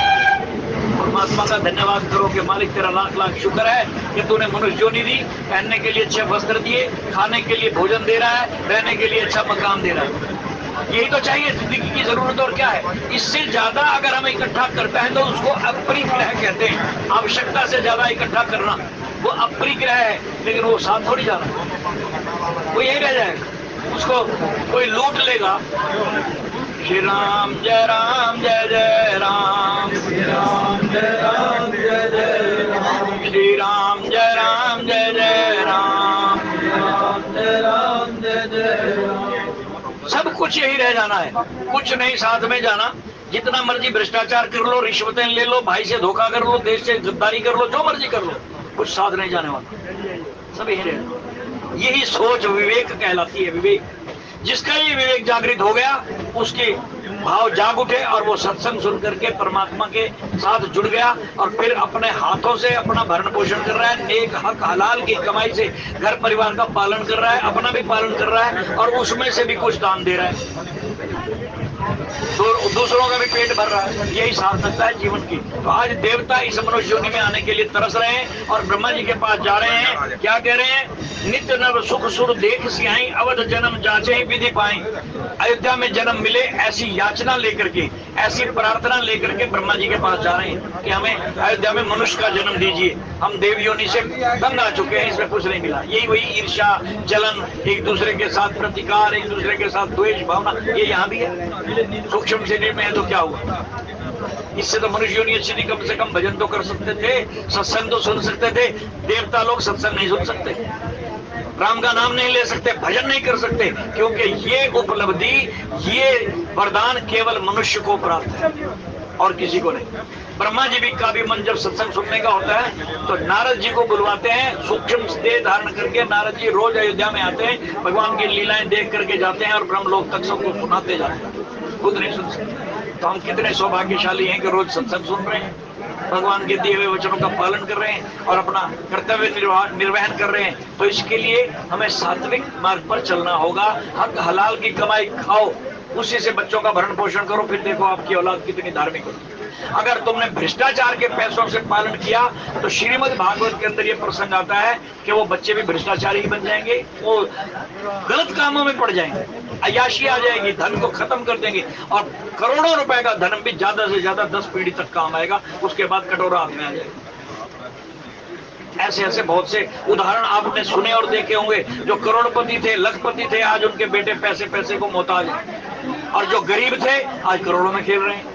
परमात्मा का धन्यवाद करो कि मालिक तेरा लाख लाख शुक्र है कि तूने मनुष्य जोनी दी, पहनने के लिए अच्छे वस्त्र दिए, खाने के लिए भोजन दे रहा है, रहने के लिए अच्छा मकान दे रहा है। यही तो चाहिए जिंदगी की जरूरत, और क्या है। इससे ज्यादा अगर हम इकट्ठा करते हैं तो उसको अपरिग्रह कहते हैं। आवश्यकता से ज्यादा इकट्ठा करना वो अपरिग्रह है, लेकिन वो साथ थोड़ी जाना, वो यही रह जाएगा, उसको कोई लूट लेगा। श्री राम जय राम, श्री राम जय राम, जय जय राम, श्री राम जय राम, जय जय राम, जय राम जय जय राम। सब कुछ यही रह जाना है, कुछ नहीं साथ में जाना। जितना मर्जी भ्रष्टाचार कर लो, रिश्वतें ले लो, भाई से धोखा कर लो, देश से गद्दारी कर लो, जो मर्जी कर लो, कुछ साथ नहीं जाने वाला, सब यही रह। यही सोच विवेक कहलाती है। विवेक, जिसका ये विवेक जागृत हो गया, उसके भाव जाग उठे और वो सत्संग सुन करके परमात्मा के साथ जुड़ गया और फिर अपने हाथों से अपना भरण पोषण कर रहा है, नेक हक हलाल की कमाई से घर परिवार का पालन कर रहा है, अपना भी पालन कर रहा है और उसमें से भी कुछ दान दे रहा है, तो दूसरों का भी पेट भर रहा है। यही सार्थकता है जीवन की। तो आज देवता इस मनुष्य योनि में आने के लिए तरस रहे हैं और ब्रह्मा जी के पास जा रहे हैं। क्या कह रहे हैं? नित्य नव सुख सुर देख सियाई, अवध जन्म जाचे विधि पाई। अयोध्या में जन्म मिले ऐसी याचना लेकर के, ऐसी प्रार्थना लेकर के ब्रह्मा जी के पास जा रहे हैं कि हमें अयोध्या में मनुष्य का जन्म दीजिए। हम देव योनि से तंग आ चुके हैं, इसमें कुछ नहीं मिला। यही वही ईर्ष्या, जलन, एक दूसरे के साथ प्रतिकार, एक दूसरे के साथ द्वेष भावना, ये यहाँ भी है। सूक्ष्म शरीर में है तो क्या हुआ? इससे तो मनुष्य योनि अच्छी थी, कम से कम भजन तो कर सकते थे, सत्संग तो सुन सकते थे। देवता लोग सत्संग नहीं सुन सकते, राम का नाम नहीं ले सकते, भजन नहीं कर सकते, क्योंकि ये उपलब्धि, ये वरदान केवल मनुष्य को प्राप्त है और किसी को नहीं। ब्रह्मा जी भी का भी मन जब सत्संग सुनने का होता है तो नारद जी को बुलवाते हैं। सूक्ष्म देह धारण करके नारद जी रोज अयोध्या में आते हैं, भगवान की लीलाएं देख करके जाते हैं और ब्रह्मलोक तक सबको सुनाते जाते हैं, खुद नहीं सुन सकते। तो हम कितने सौभाग्यशाली हैं कि रोज सत्संग सुन रहे हैं, भगवान के दिए हुए वचनों का पालन कर रहे हैं और अपना कर्तव्य निर्वहन कर रहे हैं। तो इसके लिए हमें सात्विक मार्ग पर चलना होगा। हक हलाल की कमाई खाओ, उसी से बच्चों का भरण पोषण करो, फिर देखो आपकी औलाद कितनी धार्मिक होती है। अगर तुमने भ्रष्टाचार के पैसों से पालन किया तो श्रीमद् भागवत के अंदर ये प्रसंग आता है कि वो बच्चे भी भ्रष्टाचारी ही बन जाएंगे, वो गलत कामों में पड़ जाएंगे, अय्याशी आ जाएगी, धन को खत्म कर देंगे और करोड़ों रुपए का धन भी ज्यादा से ज्यादा 10 पीढ़ी तक काम आएगा, उसके बाद कटोरा हाथ में आ जाएगा। ऐसे ऐसे बहुत से उदाहरण आपने सुने और देखे होंगे। जो करोड़पति थे, लखपति थे, आज उनके बेटे पैसे पैसे को मोहताज हैं, और जो गरीब थे आज करोड़ों में खेल रहे हैं।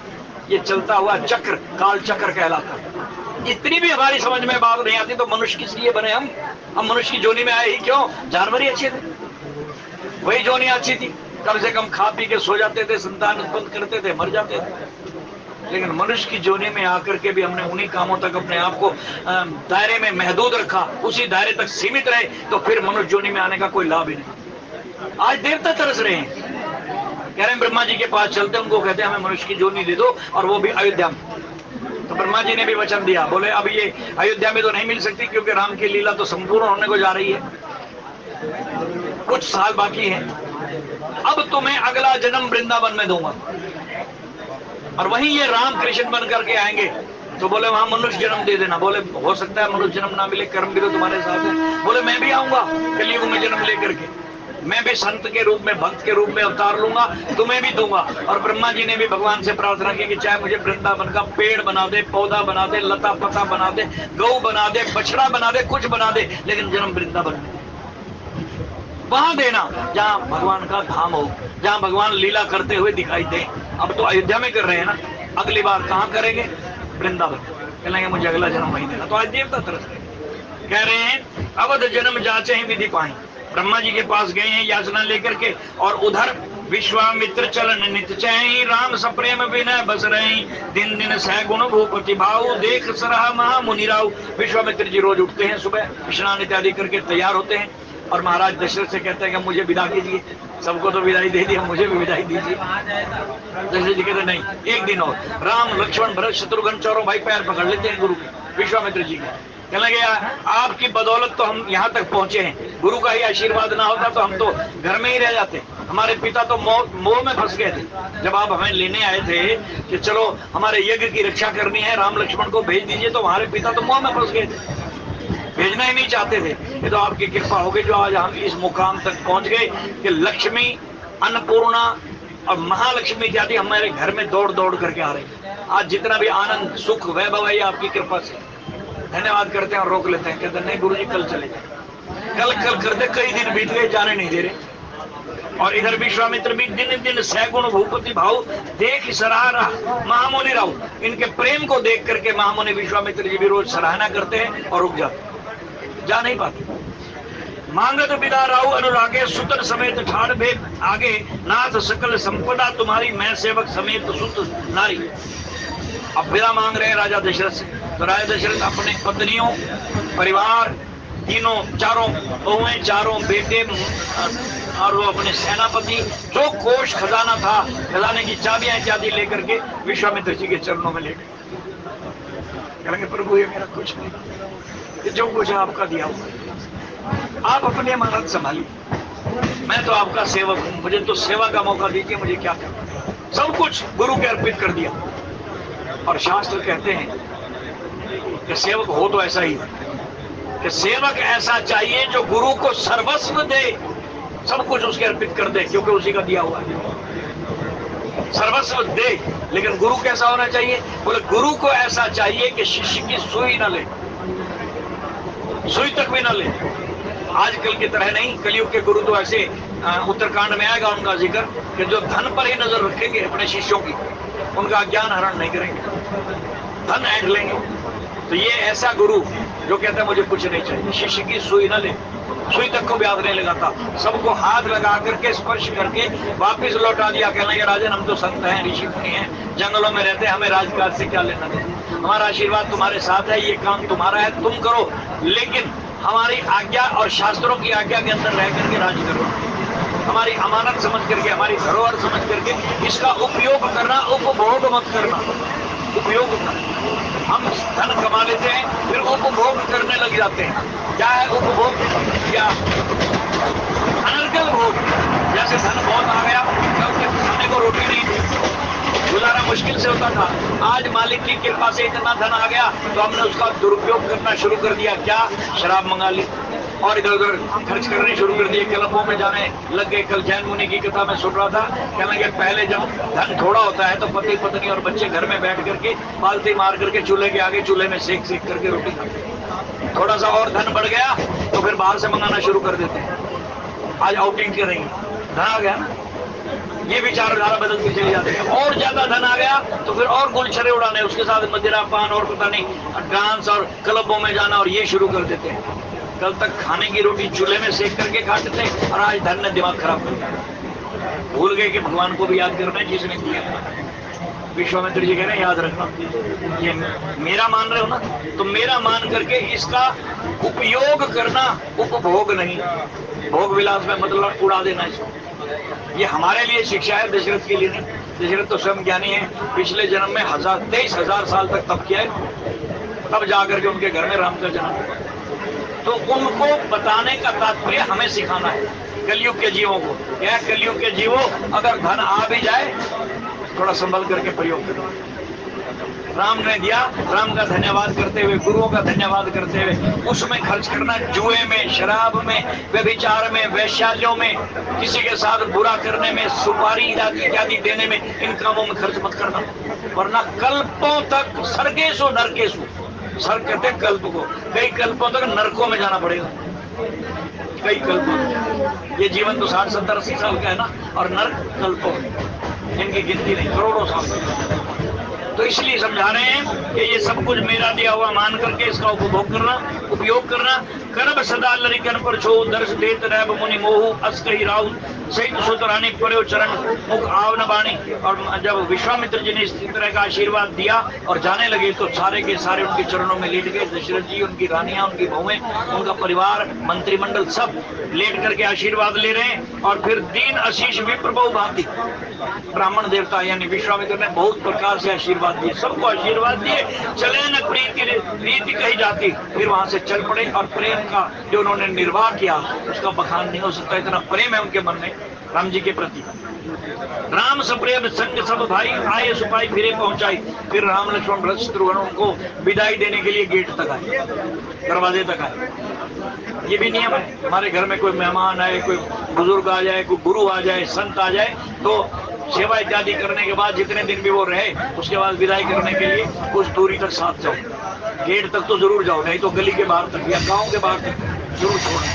ये चलता हुआ चक्र काल चक्र कहलाता है। इतनी भी हमारी समझ में बात नहीं आती तो मनुष्य किस लिए बने हम मनुष्य की जोनी में आए ही क्यों? जानवर ही अच्छे थे, वही जोनी अच्छी थी, कम से कम खा पी के सो जाते थे, संतान उत्पन्न करते थे, मर जाते थे। लेकिन मनुष्य की जोनी में आकर के भी हमने उन्हीं कामों तक अपने आप को दायरे में महदूद रखा, उसी दायरे तक सीमित रहे, तो फिर मनुष्य जोनी में आने का कोई लाभ ही नहीं। आज देवता तरस रहे हैं, कह रहे हैं ब्रह्मा जी के पास चलते, उनको कहते हैं हमें मनुष्य की जोनी दे दो, और वो भी अयोध्या में। तो ब्रह्मा जी ने भी वचन दिया, बोले अब ये अयोध्या में तो नहीं मिल सकती, क्योंकि राम की लीला तो संपूर्ण होने को जा रही है, कुछ साल बाकी है। अब तुम्हें अगला जन्म वृंदावन में दूंगा और वहीं ये राम कृष्ण बन करके आएंगे। तो बोले वहां मनुष्य जन्म दे देना। बोले हो सकता है मनुष्य जन्म ना मिले, कर्म भी तो तुम्हारे साथ है। बोले मैं भी आऊंगा कलयुग में जन्म लेकर के, मैं भी संत के रूप में, भक्त के रूप में अवतार लूंगा, तुम्हें भी दूंगा। और ब्रह्मा जी ने भी भगवान से प्रार्थना की कि चाहे मुझे वृंदावन का पेड़ बना दे, पौधा बना दे, लता पता बना दे, गौ बना दे, बछड़ा बना दे, कुछ बना दे, लेकिन जन्म वृंदावन में वहां देना जहां भगवान का धाम हो, जहां भगवान लीला करते हुए दिखाई दे। अब तो अयोध्या में कर रहे हैं ना, अगली बार कहां करेंगे? वृंदावन। कहेंगे मुझे अगला जन्म वहीं देना। तो आज देवता तरस रहे, कह रहे हैं अवध जन्म जाचे ही विधि पाई। ब्रह्मा जी के पास गए हैं याचना लेकर के, और उधर विश्वामित्र चलन नित चैही, राम सप्रेम विनय बस रही, दिन दिन सैगुण भूपति भाऊ, देख सरहा महा मुनि राव। विश्वामित्र जी रोज उठते हैं, सुबह स्नान इत्यादि करके तैयार होते हैं, और महाराज दशरथ से कहते हैं कि मुझे विदा कीजिए, सबको तो विदाई दे दी, मुझे भी विदाई दीजिए। दशरथ जी कहते नहीं, एक दिन और। राम लक्ष्मण भरत शत्रुघ्न चारों भाई पैर पकड़ लेते हैं गुरु के, विश्वामित्र जी के। कहने लगे आपकी बदौलत तो हम यहाँ तक पहुंचे हैं, गुरु का ही आशीर्वाद ना होता तो हम तो घर में ही रह जाते। हमारे पिता तो मोह में फंस गए थे। जब आप हमें लेने आए थे कि चलो हमारे यज्ञ की रक्षा करनी है, राम लक्ष्मण को भेज दीजिए, तो हमारे पिता तो मोह में फंस गए थे, भेजना ही नहीं चाहते थे। ये तो आपकी कृपा हो गई जो आज हम इस मुकाम तक पहुंच गए कि लक्ष्मी, अन्नपूर्णा और महालक्ष्मी इत्यादि हमारे घर में दौड़ दौड़ करके आ रही है। आज जितना भी आनंद सुख वैभव है आपकी कृपा से। धन्यवाद करते हैं और रोक लेते हैं, कहते नहीं गुरुजी कल चले जाए। कल कल करते कई दिन बीत गए, जाने नहीं दे रहे। और इधर विश्वामित्र भी दिन दिन सैगुण भूपति भाव देख सराहना महामुनि राव, इनके प्रेम को देख करके महामुनि विश्वामित्र जी भी रोज सराहना करते हैं और रुक जाते, जा नहीं पाते। मांगत विदा राव अनुरागे सुतन समेत ठाड़ भेद आगे, नाथ सकल संपदा तुम्हारी मैं सेवक समेत सुत नारी। अब विदा मांग रहे हैं राजा दशरथ से। तो राजा दशरथ अपने पत्नियों, परिवार, तीनों चारों बहुएं, चारों बेटे और वो अपने सेनापति, जो कोष खजाना था, खजाने की चाबियां इत्यादि लेकर के विश्वामित्र जी के चरणों में ले गए। कहेंगे प्रभु ये मेरा कुछ नहीं, ये जो कुछ है आपका दिया हुआ, आप अपनी अमानत संभालिए, मैं तो आपका सेवक हूं, मुझे तो सेवा का मौका दीजिए, मुझे क्या करना। सब कुछ गुरु के अर्पित कर दिया। और शास्त्र कहते हैं कि सेवक हो तो ऐसा ही कि सेवक ऐसा चाहिए जो गुरु को सर्वस्व दे, सब कुछ उसके अर्पित कर दे, क्योंकि उसी का दिया हुआ है। सर्वस्व दे, लेकिन गुरु कैसा होना चाहिए? बोले गुरु को ऐसा चाहिए कि शिष्य की सुई न ले, सुई तक भी न ले। आजकल की तरह नहीं, कलयुग के गुरु तो ऐसे, उत्तरकांड में आएगा उनका जिक्र, कि जो धन पर ही नजर रखेंगे अपने शिष्यों की, उनका ज्ञान हरण नहीं करेंगे, धन ऐंठ लेंगे। तो ये ऐसा गुरु जो कहता है मुझे कुछ नहीं चाहिए, शिष्य की सुई न ले, सुई तक को ब्याज नहीं लगाता, सबको हाथ लगा करके स्पर्श करके वापिस लौटा दिया। कहने लगे राजन हम तो संत हैं, ऋषि मुनि हैं, जंगलों में रहते हैं, हमें राजकाज से क्या लेना देना, हमारा आशीर्वाद तुम्हारे साथ है, ये काम तुम्हारा है, तुम करो, लेकिन हमारी आज्ञा और शास्त्रों की आज्ञा के अंदर रह करके राज करो, हमारी अमानत समझ करके, हमारी धरोहर समझ करके इसका उपयोग करना, उपभोग मत करना। उपयोग करना, हम धन कमा लेते हैं फिर उपभोग करने लग जाते हैं। क्या है उपभोग? या अनर्गल भोग। जैसे धन बहुत आ गया, खाने को रोटी नहीं थी, गुजारा मुश्किल से होता था, आज मालिक की कृपा से इतना धन आ गया तो हमने उसका दुरुपयोग करना शुरू कर दिया। क्या? शराब मंगा ली और इधर उधर खर्च करने शुरू कर दिए, क्लबों में जाने लग गए। कल जैन मुनि की कथा में सुन रहा था, कहने लगे पहले जब धन थोड़ा होता है तो पति पत्नी और बच्चे घर में बैठ करके बाल्टी मार करके चूल्हे के आगे चूल्हे में सेक सेक करके रोटी खाते। थोड़ा सा और धन बढ़ गया तो फिर बाहर से मंगाना शुरू कर देते हैं, आज आउटिंग कर रही धन आ गया ना, ये विचारधारा बदलती चली जाती है। और ज्यादा धन आ गया तो फिर और गुलछरे उड़ाने, उसके साथ मदिरा पान और पता नहीं डांस और क्लबों में जाना, और ये शुरू कर देते हैं। कल तक खाने की रोटी चूल्हे में सेक करके खाते थे और आज धन ने दिमाग खराब कर दिया, भूल गए कि भगवान को भी याद करना है जिसने दिया। विश्वामित्र जी कह रहे हैं याद रखना, ये मेरा मान रहे हो ना, तो मेरा मान करके इसका उपयोग करना, उपभोग नहीं। भोग विलास में मतलब उड़ा देना इसको। ये हमारे लिए शिक्षा है, दशरथ के लिए नहीं। दशरथ तो स्वयं ज्ञानी है, पिछले जन्म में 23,000 साल तक तप किया है, तब जाकर के उनके घर में राम का जन्म हुआ। तो उनको बताने का तात्पर्य हमें सिखाना है कलयुग के जीवों को। क्या कलयुग के जीवों, अगर धन आ भी जाए थोड़ा संभल करके प्रयोग करो। राम ने दिया, राम का धन्यवाद करते हुए, गुरुओं का धन्यवाद करते हुए उसमें खर्च करना। जुए में, शराब में, व्यभिचार में, वैश्यालियों में, किसी के साथ बुरा करने में, सुपारी इत्यादि देने में, इन कामों में खर्च मत करना, वरना कल्पों तक सर्गेशु नरकेशु, सर कहते कल्प को, कई कल्पों तक नरकों में जाना पड़ेगा, कई कल्पों। ये जीवन तो 60, 70, 80 साल का है ना, और नरक कल्पों, इनकी गिनती नहीं, करोड़ों साल। तो इसलिए समझा रहे हैं कि ये सब कुछ मेरा दिया हुआ मान करके इसका उपयोग करना। करब सदा लरिकन पर छो दर्श देत रैब मुनि मोहु अस कही राउ सहित सुतरानी पर्यो चरण मुख आवन बाणी। और जब विश्वामित्र जी ने इस तरह का आशीर्वाद दिया और जाने लगे तो सारे के सारे उनके चरणों में लेट गए। दशरथ जी, उनकी रानियां, उनकी बहुएं, उनका परिवार, मंत्रिमंडल सब लेट करके आशीर्वाद ले रहे हैं। और फिर दीन आशीष विप्र बहु भांति, ब्राह्मण देवता यानी विश्वामित्र ने बहुत प्रकार से आशीर्वाद दिए, सबको आशीर्वाद दिए। चले न प्रीति रीति कही जाती, फिर वहां से चल पड़े। और प्रेम का जो उन्होंने निर्वाह किया उसका बखान नहीं हो सकता, इतना प्रेम है उनके मन में राम जी के प्रति। राम सप्रेम संग सब भाई आए सुपाई फिरे पहुंचाई। फिर राम लक्ष्मण भरत शत्रुघ्न को विदाई देने के लिए गेट तक आए, दरवाजे तक आए। ये भी नियम है, हमारे घर में कोई मेहमान आए, कोई बुजुर्ग आ जाए, कोई गुरु आ जाए, संत आ जाए, तो सेवा इत्यादि करने के बाद जितने दिन भी वो रहे उसके बाद विदाई करने के लिए कुछ दूरी तक साथ जाओ, गेट तक तो जरूर जाओ, नहीं तो गली के बाहर तक या गांव के बाहर तक जरूर छोड़ना,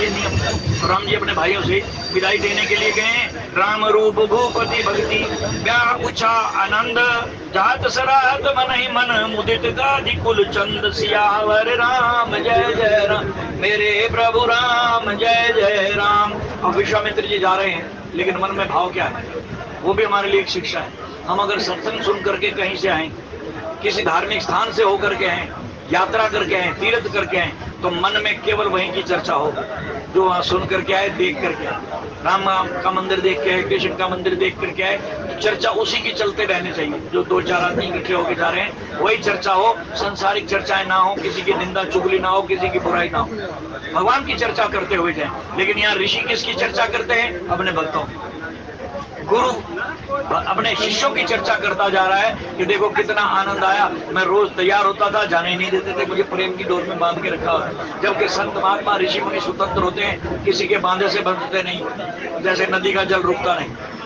ये नियम है। तो राम जी अपने भाइयों से विदाई देने के लिए गए। राम रूप भूपति भक्ति व्याह उछा आनंद जात सराहत मन ही मन मुदित गाधि कुल चंद सियावर राम जय जय राम, मेरे प्रभु राम जय जय राम। अब विश्वामित्र जी जा रहे हैं, लेकिन मन में भाव क्या है वो भी हमारे लिए एक शिक्षा है। हम अगर सत्संग सुन करके कहीं से आए, किसी धार्मिक स्थान से होकर के आए, यात्रा करके आए, तीर्थ करके आए, तो मन में केवल वहीं की चर्चा हो जो वहां सुन करके आए, देख करके आए। राम का मंदिर देख के आए, कृष्ण का मंदिर देख करके आए, तो चर्चा उसी की चलते रहनी चाहिए। जो दो चार आदमी इकट्ठे होके जा रहे हैं वही चर्चा हो, संसारिक चर्चाएं ना हो, किसी की निंदा चुगली ना हो, किसी की बुराई ना हो, भगवान की चर्चा करते हुए जाए। लेकिन यहाँ ऋषि किसकी चर्चा करते हैं? अपने भक्तों। गुरु अपने शिष्यों की चर्चा करता जा रहा है कि देखो कितना आनंद आया, मैं रोज तैयार होता था, जाने ही नहीं देते थे, मुझे प्रेम की डोर में बांध के रखा। जबकि संत महात्मा ऋषि मुनि स्वतंत्र होते हैं, किसी के बांधे से बंधते नहीं, जैसे नदी का जल रुकता नहीं।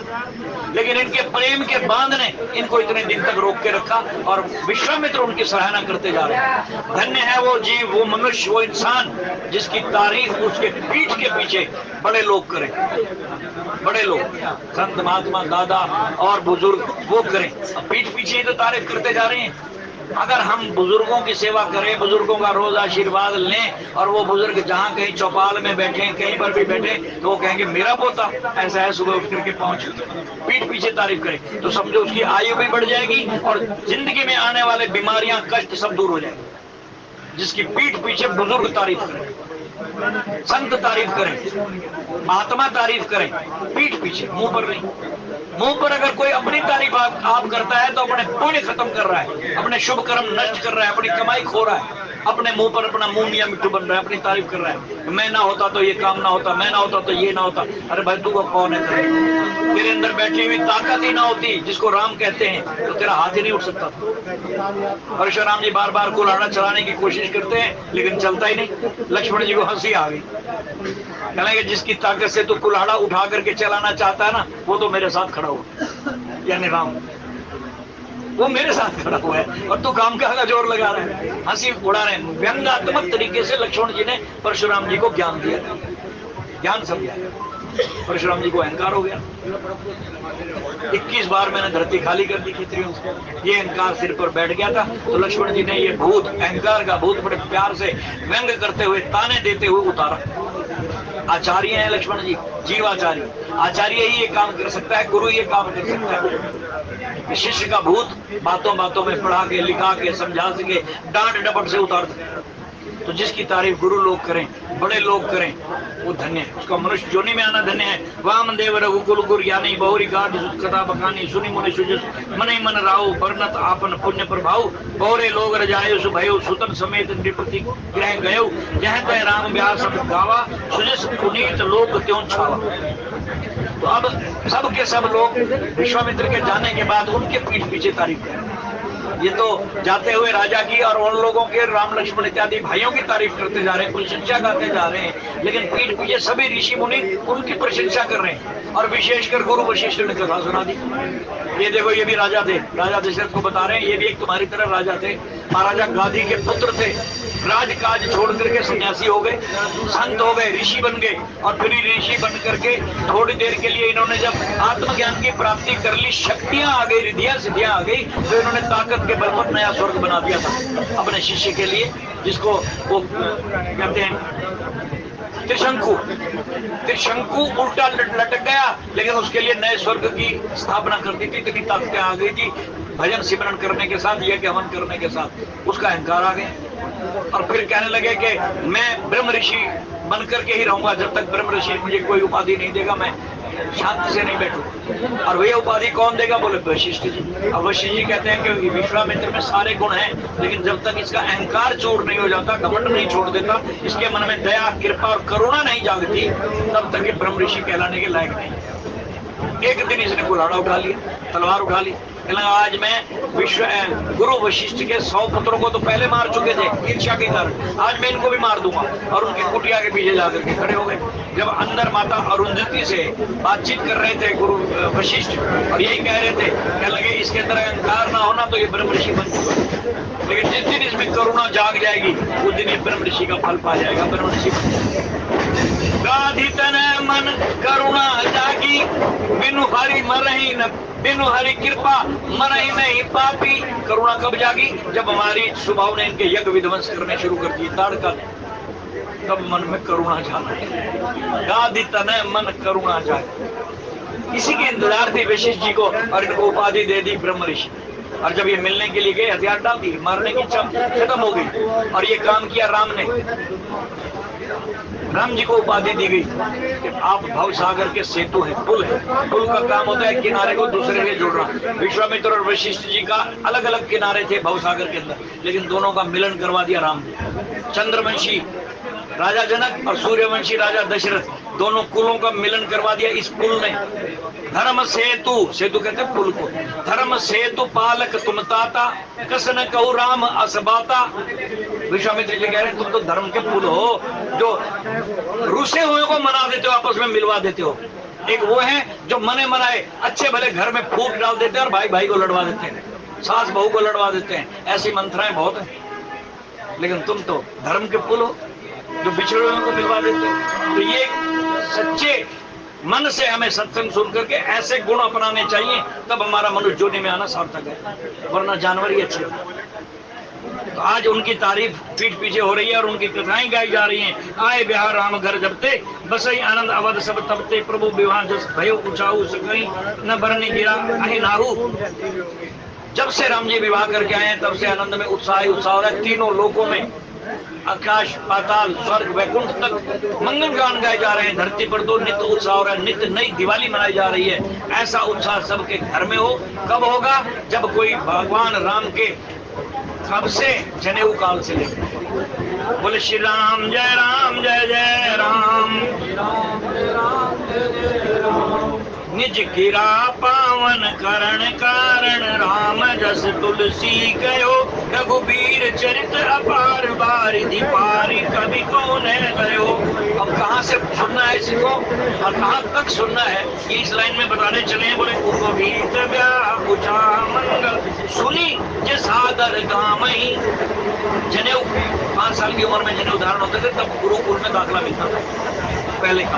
लेकिन इनके प्रेम के बांध ने इनको इतने दिन तक रोक के रखा और विश्वामित्र उनकी सराहना करते जा रहे हैं। धन्य है वो जीव, वो मनुष्य, वो इंसान जिसकी तारीफ उसके पीठ के पीछे बड़े लोग करें, बड़े लोग, संत महात्मा, दादा और बुजुर्ग वो करें। पीठ पीछे ही तो तारीफ करते जा रहे हैं। अगर हम बुजुर्गों की सेवा करें, बुजुर्गों का रोज आशीर्वाद लें, और वो बुजुर्ग जहाँ कहीं चौपाल में बैठे, कहीं पर भी बैठे, तो वो कहेंगे मेरा पोता ऐसा है, सुबह उठ करके पहुंच, पीठ पीछे तारीफ करें, तो समझो उसकी आयु भी बढ़ जाएगी और जिंदगी में आने वाले बीमारियां, कष्ट सब दूर हो जाएंगे। जिसकी पीठ पीछे बुजुर्ग तारीफ करें, संत तारीफ करें, महात्मा तारीफ करें, पीठ पीछे, मुंह पर नहीं। मुंह पर अगर कोई अपनी तारीफ आप करता है तो अपने पुण्य खत्म कर रहा है, अपने शुभ कर्म नष्ट कर रहा है, अपनी कमाई खो रहा है, अपने मुंह पर अपना मुंह मियां मिट्टू बन रहा है, अपनी तारीफ कर रहा है। मैं ना होता तो ये काम ना होता, मैं ना होता तो ये ना होता। अरे भाई तू कौन है? तेरे अंदर बैठी हुई ताकत ही ना होती जिसको राम कहते हैं, तो तेरा हाथ ही नहीं उठ सकता। परशुराम जी बार बार कुल्हाड़ा चलाने की कोशिश करते हैं लेकिन चलता ही नहीं। लक्ष्मण जी को हंसी आ गई, कहेंगे जिसकी ताकत से तू कुल्हाड़ा उठा करके चलाना चाहता है ना, वो तो मेरे साथ खड़ा हुआ, यानी राम, वो मेरे साथ खड़ा हुआ है और तू काम का जोर लगा रहा है, हंसी उड़ा रहे हैं। व्यंग्यात्मक तरीके से लक्ष्मण जी ने परशुराम जी को ज्ञान दिया, ज्ञान समझा। परशुराम जी को अहंकार हो गया। 21 बार मैंने धरती खाली कर दी खिचड़ियों से, ये अहंकार सिर पर बैठ गया था। तो लक्ष्मण जी ने ये भूत, अहंकार का भूत बड़े प्यार से व्यंग करते हुए, ताने देते हुए उतारा। आचार्य हैं लक्ष्मण जी, जीवाचार्य, आचार्य ही ये काम कर सकता है, गुरु ये काम कर सकता है। शिष्य का भूत बातों बातों में पढ़ा के, लिखा के, समझा सके, डांट डपट से उतार सके। तो जिसकी तारीफ गुरु लोग करें, बड़े लोग करें, वो धन्य है, उसका मनुष्य जोनि में आना धन्य है। वामदेव रघुकुल गुर ज्ञानी बहुरी गाढ़ कथा बखानी सुनि मुनि सुजस मन ही मन राहु बरनत आपन पुण्य प्रभाव बहुरे लोग रजायो सुभयो सुतन समेत नृपति ग्रह गयो जह तय राम ब्याह सब गावा सुजस पुनीत लोक त्यों छावा। तो अब सब के सब लोग विश्वामित्र के जाने के बाद उनके पीठ पीछे तारीफ करें। ये तो जाते हुए राजा की और उन लोगों के राम लक्ष्मण इत्यादि भाइयों की तारीफ करते जा रहे हैं, प्रशंसा गाते जा रहे हैं, लेकिन पीठ पीछे सभी ऋषि मुनि उनकी प्रशंसा कर रहे हैं। और विशेषकर गुरु वशिष्ठ ने कथा सुना दी। ये देखो, ये भी राजा थे, राजा दशरथ को बता रहे हैं, ये भी एक तुम्हारी तरह राजा थे, महाराजा गादी के पुत्र थे, राजकाज छोड़ करके सन्यासी हो गए, संत हो गए, ऋषि बन गए। और फिर ऋषि बन करके थोड़ी देर के लिए इन्होंने जब आत्मज्ञान की प्राप्ति कर ली, शक्तियां आ गई, रिद्धियां सिद्धियां आ गई, तो इन्होंने ताकत के बल पर नया स्वर्ग बना दिया था अपने शिष्य के लिए, जिसको वो कहते हैं त्रिशंकु उल्टा लटक गया, लेकिन उसके लिए नए स्वर्ग की स्थापना कर दी थी। इतनी ताकतें आ गई थी भजन सिमरन करने के साथ, यज्ञ हवन करने के साथ, उसका अहंकार आ गया। और फिर कहने लगे कि मैं ब्रह्म ऋषि बनकर के ही रहूंगा, जब तक ब्रह्म ऋषि मुझे कोई उपाधि नहीं देगा मैं शांति से नहीं बैठूंगा। और वही उपाधि कौन देगा? बोले वशिष्ठ जी। अब वशिष्ठ जी कहते हैं कि विश्वामित्र में सारे गुण हैं, लेकिन जब तक इसका अहंकार चूर नहीं हो जाता, घमंड नहीं छोड़ देता, इसके मन में दया, कृपा और करुणा नहीं जागती, तब तक ये ब्रह्म ऋषि कहलाने के लायक नहीं। एक दिन इसने कुल्हाड़ा उठा लिया, तलवार उठा ली, आज मैं गुरु वशिष्ठ के 100 पुत्रों को तो पहले मार चुके थे ईर्ष्या के कारण, आज मैं इनको भी मार दूंगा। और उनकी कुटिया के पीछे जाकर के खड़े हो गए। जब अंदर माता अरुंधति से बातचीत कर रहे थे गुरु वशिष्ठ, और यही कह रहे थे, कह लगे इसके अंदर अहंकार ना होना तो ये ब्रह्म ऋषि बन चुका, लेकिन जिस दिन इसमें करुणा जाग जाएगी उस दिन ये ब्रह्म ऋषि का फल पा जाएगा, ब्रह्म ऋषि गाधी तन मन करुणा जागी, बिनु हरि मरही न, बिनु हरि कृपा मरही नहीं पापी। करुणा कब जागी? जब हमारी स्वभाव ने इनके यज्ञ विध्वंस करने शुरू कर दिए, ताड़का ने, तब मन में करुणा जागी। गाधी तन मन करुणा जागी। इसी के इंतजार थे वशिष्ठ जी को, और इनको उपाधि दे दी ब्रह्म ऋषि। और जब ये मिलने के लिए गए, हथियार डाल दी, मारने की इच्छा खत्म हो गई, और ये काम किया राम ने। राम जी को उपाधि दी गई कि आप भव सागर के सेतु हैं, पुल है। पुल का काम होता है किनारे को दूसरे से जोड़ना। विश्वामित्र और वशिष्ठ जी का अलग अलग किनारे थे भव सागर के अंदर, लेकिन दोनों का मिलन करवा दिया राम ने। चंद्रवंशी राजा जनक और सूर्यवंशी राजा दशरथ, दोनों कुलों का मिलन करवा दिया इस पुल ने। धर्म सेतु, सेतु कहते हैं पुल को, धर्म सेतु पालक तुम ताता, कसन कहू राम असबाता। विश्वामित्र जी कह रहे हैं तुम तो धर्म के पुल हो, जो रुसे हुए को मना देते हो, आपस में मिलवा देते हो। एक वो है जो मने मनाए अच्छे भले घर में फूट डाल देते हैं और भाई भाई को लड़वा देते हैं, सास बहू को लड़वा देते हैं, ऐसी मंत्राएं बहुत है। लेकिन तुम तो धर्म के पुल हो जो बिछड़े हुए को मिलवा देते हो। तो ये सच्चे मन से हमें सत्संग सुन करके ऐसे गुण अपनाने चाहिए, तब हमारा मनुष्य जोनी में आना सार्थक है, वरना जानवर ही अच्छे होते। तो आज उनकी तारीफ पीठ पीछे हो रही है और उनकी कथाएं गाई जा रही हैं। आए बिहार राम घर जबते, बसई आनंद अवध सब तबते, प्रभु विवाह जस भयो उचाऊ सकई, न भरनी गिरा अहि नाहू। जब से राम जी विवाह करके आए हैं, तब से आनंद में उत्साह ही उत्साह हो रहा है। तीनों लोकों में, आकाश पाताल स्वर्ग वैकुंठ तक मंगल गान गाए जा रहे हैं। धरती पर तो नित्य उत्साह हो रहा है, नित्य नई दिवाली मनाई जा रही है। ऐसा उत्साह सबके घर में हो। कब होगा? जब कोई भगवान राम के, कब से? जनेऊ काल से लेकर। बोले श्री राम जय जय राम। निज गिरा पावन करण कारण, राम जस तुलसी गयो, रघुबीर चरित अपार बारिधि पारि, कवि कौन है गयो। अब कहाँ से सुनना है इसको और कहाँ तक सुनना है, ये इस लाइन में बताने चले हैं। बोले उपवीत व्याह उचा मंगल, सुनी जे सादर गामहि। जनेऊ 5 साल की उम्र में जनेऊ धारण होते थे, तब गुरुकुल में दाखिला मिलता था पहले का।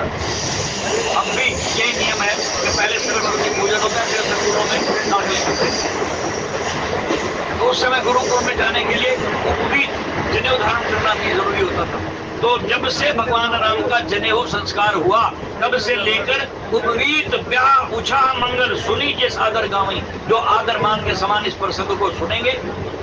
अब भी यही नियम है कि पहले सरस्वती पूजन होता है, फिर स्कूलों में दाखिले करते हैं। तो उस समय गुरुकुल में जाने के लिए उपवीत जनेऊ धारण करना भी जरूरी होता था। तो जब से भगवान राम का जनेऊ संस्कार हुआ, तब से लेकर उपवीत ब्याह उछा मंगल, सुनी जे सादर गावई। जो आदर मान के समान इस प्रसंग को सुनेंगे,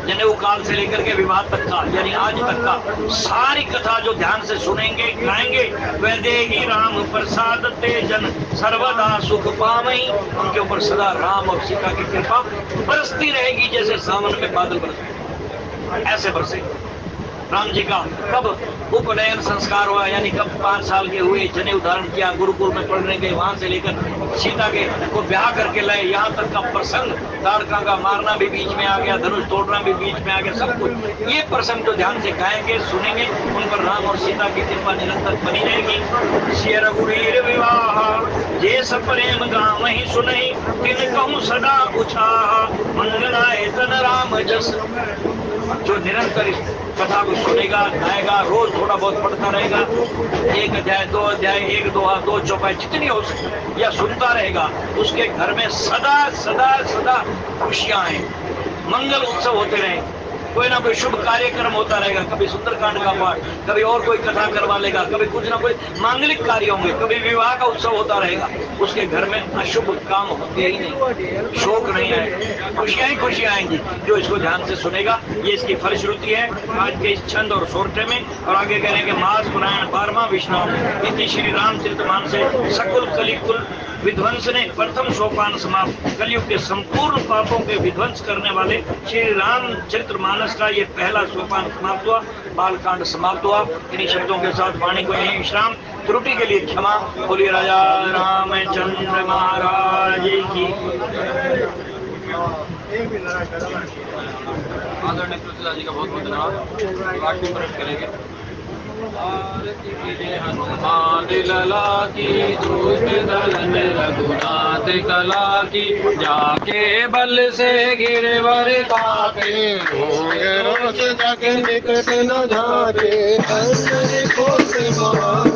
जनेऊ काल से लेकर के विवाह तक का, यानी आज तक का सारी कथा जो ध्यान से सुनेंगे गाएंगे, वह देगी राम प्रसाद ते जन सर्वदा सुख पावई। उनके ऊपर सदा राम और सीता की कृपा बरसती रहेगी, जैसे सावन में बादल बरसते, ऐसे बरसे। राम जी का कब उपनयन संस्कार हुआ, यानी कब 5 साल के हुए, जनेऊ धारण किया, गुरुकुल में पढ़ने गए, वहां से लेकर सीता के को ब्याह करके लाए, यहाँ तक का प्रसंग, ताड़का का मारना भी बीच में आ गया, धनुष तोड़ना भी बीच में आ गया, सब कुछ ये प्रसंग जो ध्यान से गाएंगे सुनेंगे, उन पर राम और सीता की कृपा निरंतर बनी रहेगी। श्री रघुवीर विवाह जे सब प्रेम गाँव ही सुनई, तिन कहूँ सदा उछाह, मंगलाए तन राम जस। जो निरंतर इस कथा को सुनेगा, गाएगा, रोज थोड़ा बहुत पढ़ता रहेगा, 1 अध्याय 2 अध्याय 1 2 चौपाई जितनी हो सके या सुनता रहेगा, उसके घर में सदा सदा सदा खुशियां आए, मंगल उत्सव होते रहे, कोई ना कोई शुभ कार्यक्रम होता रहेगा, कभी सुंदरकांड का पाठ, कभी और कोई कथा करवा लेगा, कभी कुछ ना कोई मांगलिक कार्य होंगे, कभी विवाह का उत्सव होता रहेगा। उसके घर में अशुभ काम होते ही नहीं, शोक नहीं आएगा, खुशियां ही खुशियां आएंगी जो इसको ध्यान से सुनेगा। ये इसकी फलश्रुति है आज के इस छंद और सोरठे में। और आगे कह रहे हैं कि मास पुराण 12वां विष्णु इति श्री रामचरितमानस से सकुल कलिकुल विध्वंस ने प्रथम सोपान समाप्त। कलयुग के संपूर्ण पापों के विध्वंस करने वाले श्री रामचरितमानस का ये पहला सोपान समाप्त हुआ, बालकांड समाप्त हुआ। इन्हीं शब्दों के साथ वाणी को यहीं विश्राम, त्रुटि के लिए क्षमा। बोलिए राजा रामचंद्र महाराज की। आदरणीय तुलसीदास जी का बहुत बहुत धन्यवाद। वाक्य प्रकट करेंगे। हनुमान लला की दूत दलन रघुनाथ कला की, जाके बल से गिरवर कापे,
होंगे रोष जाके निकट न जाके, अंतर को से महान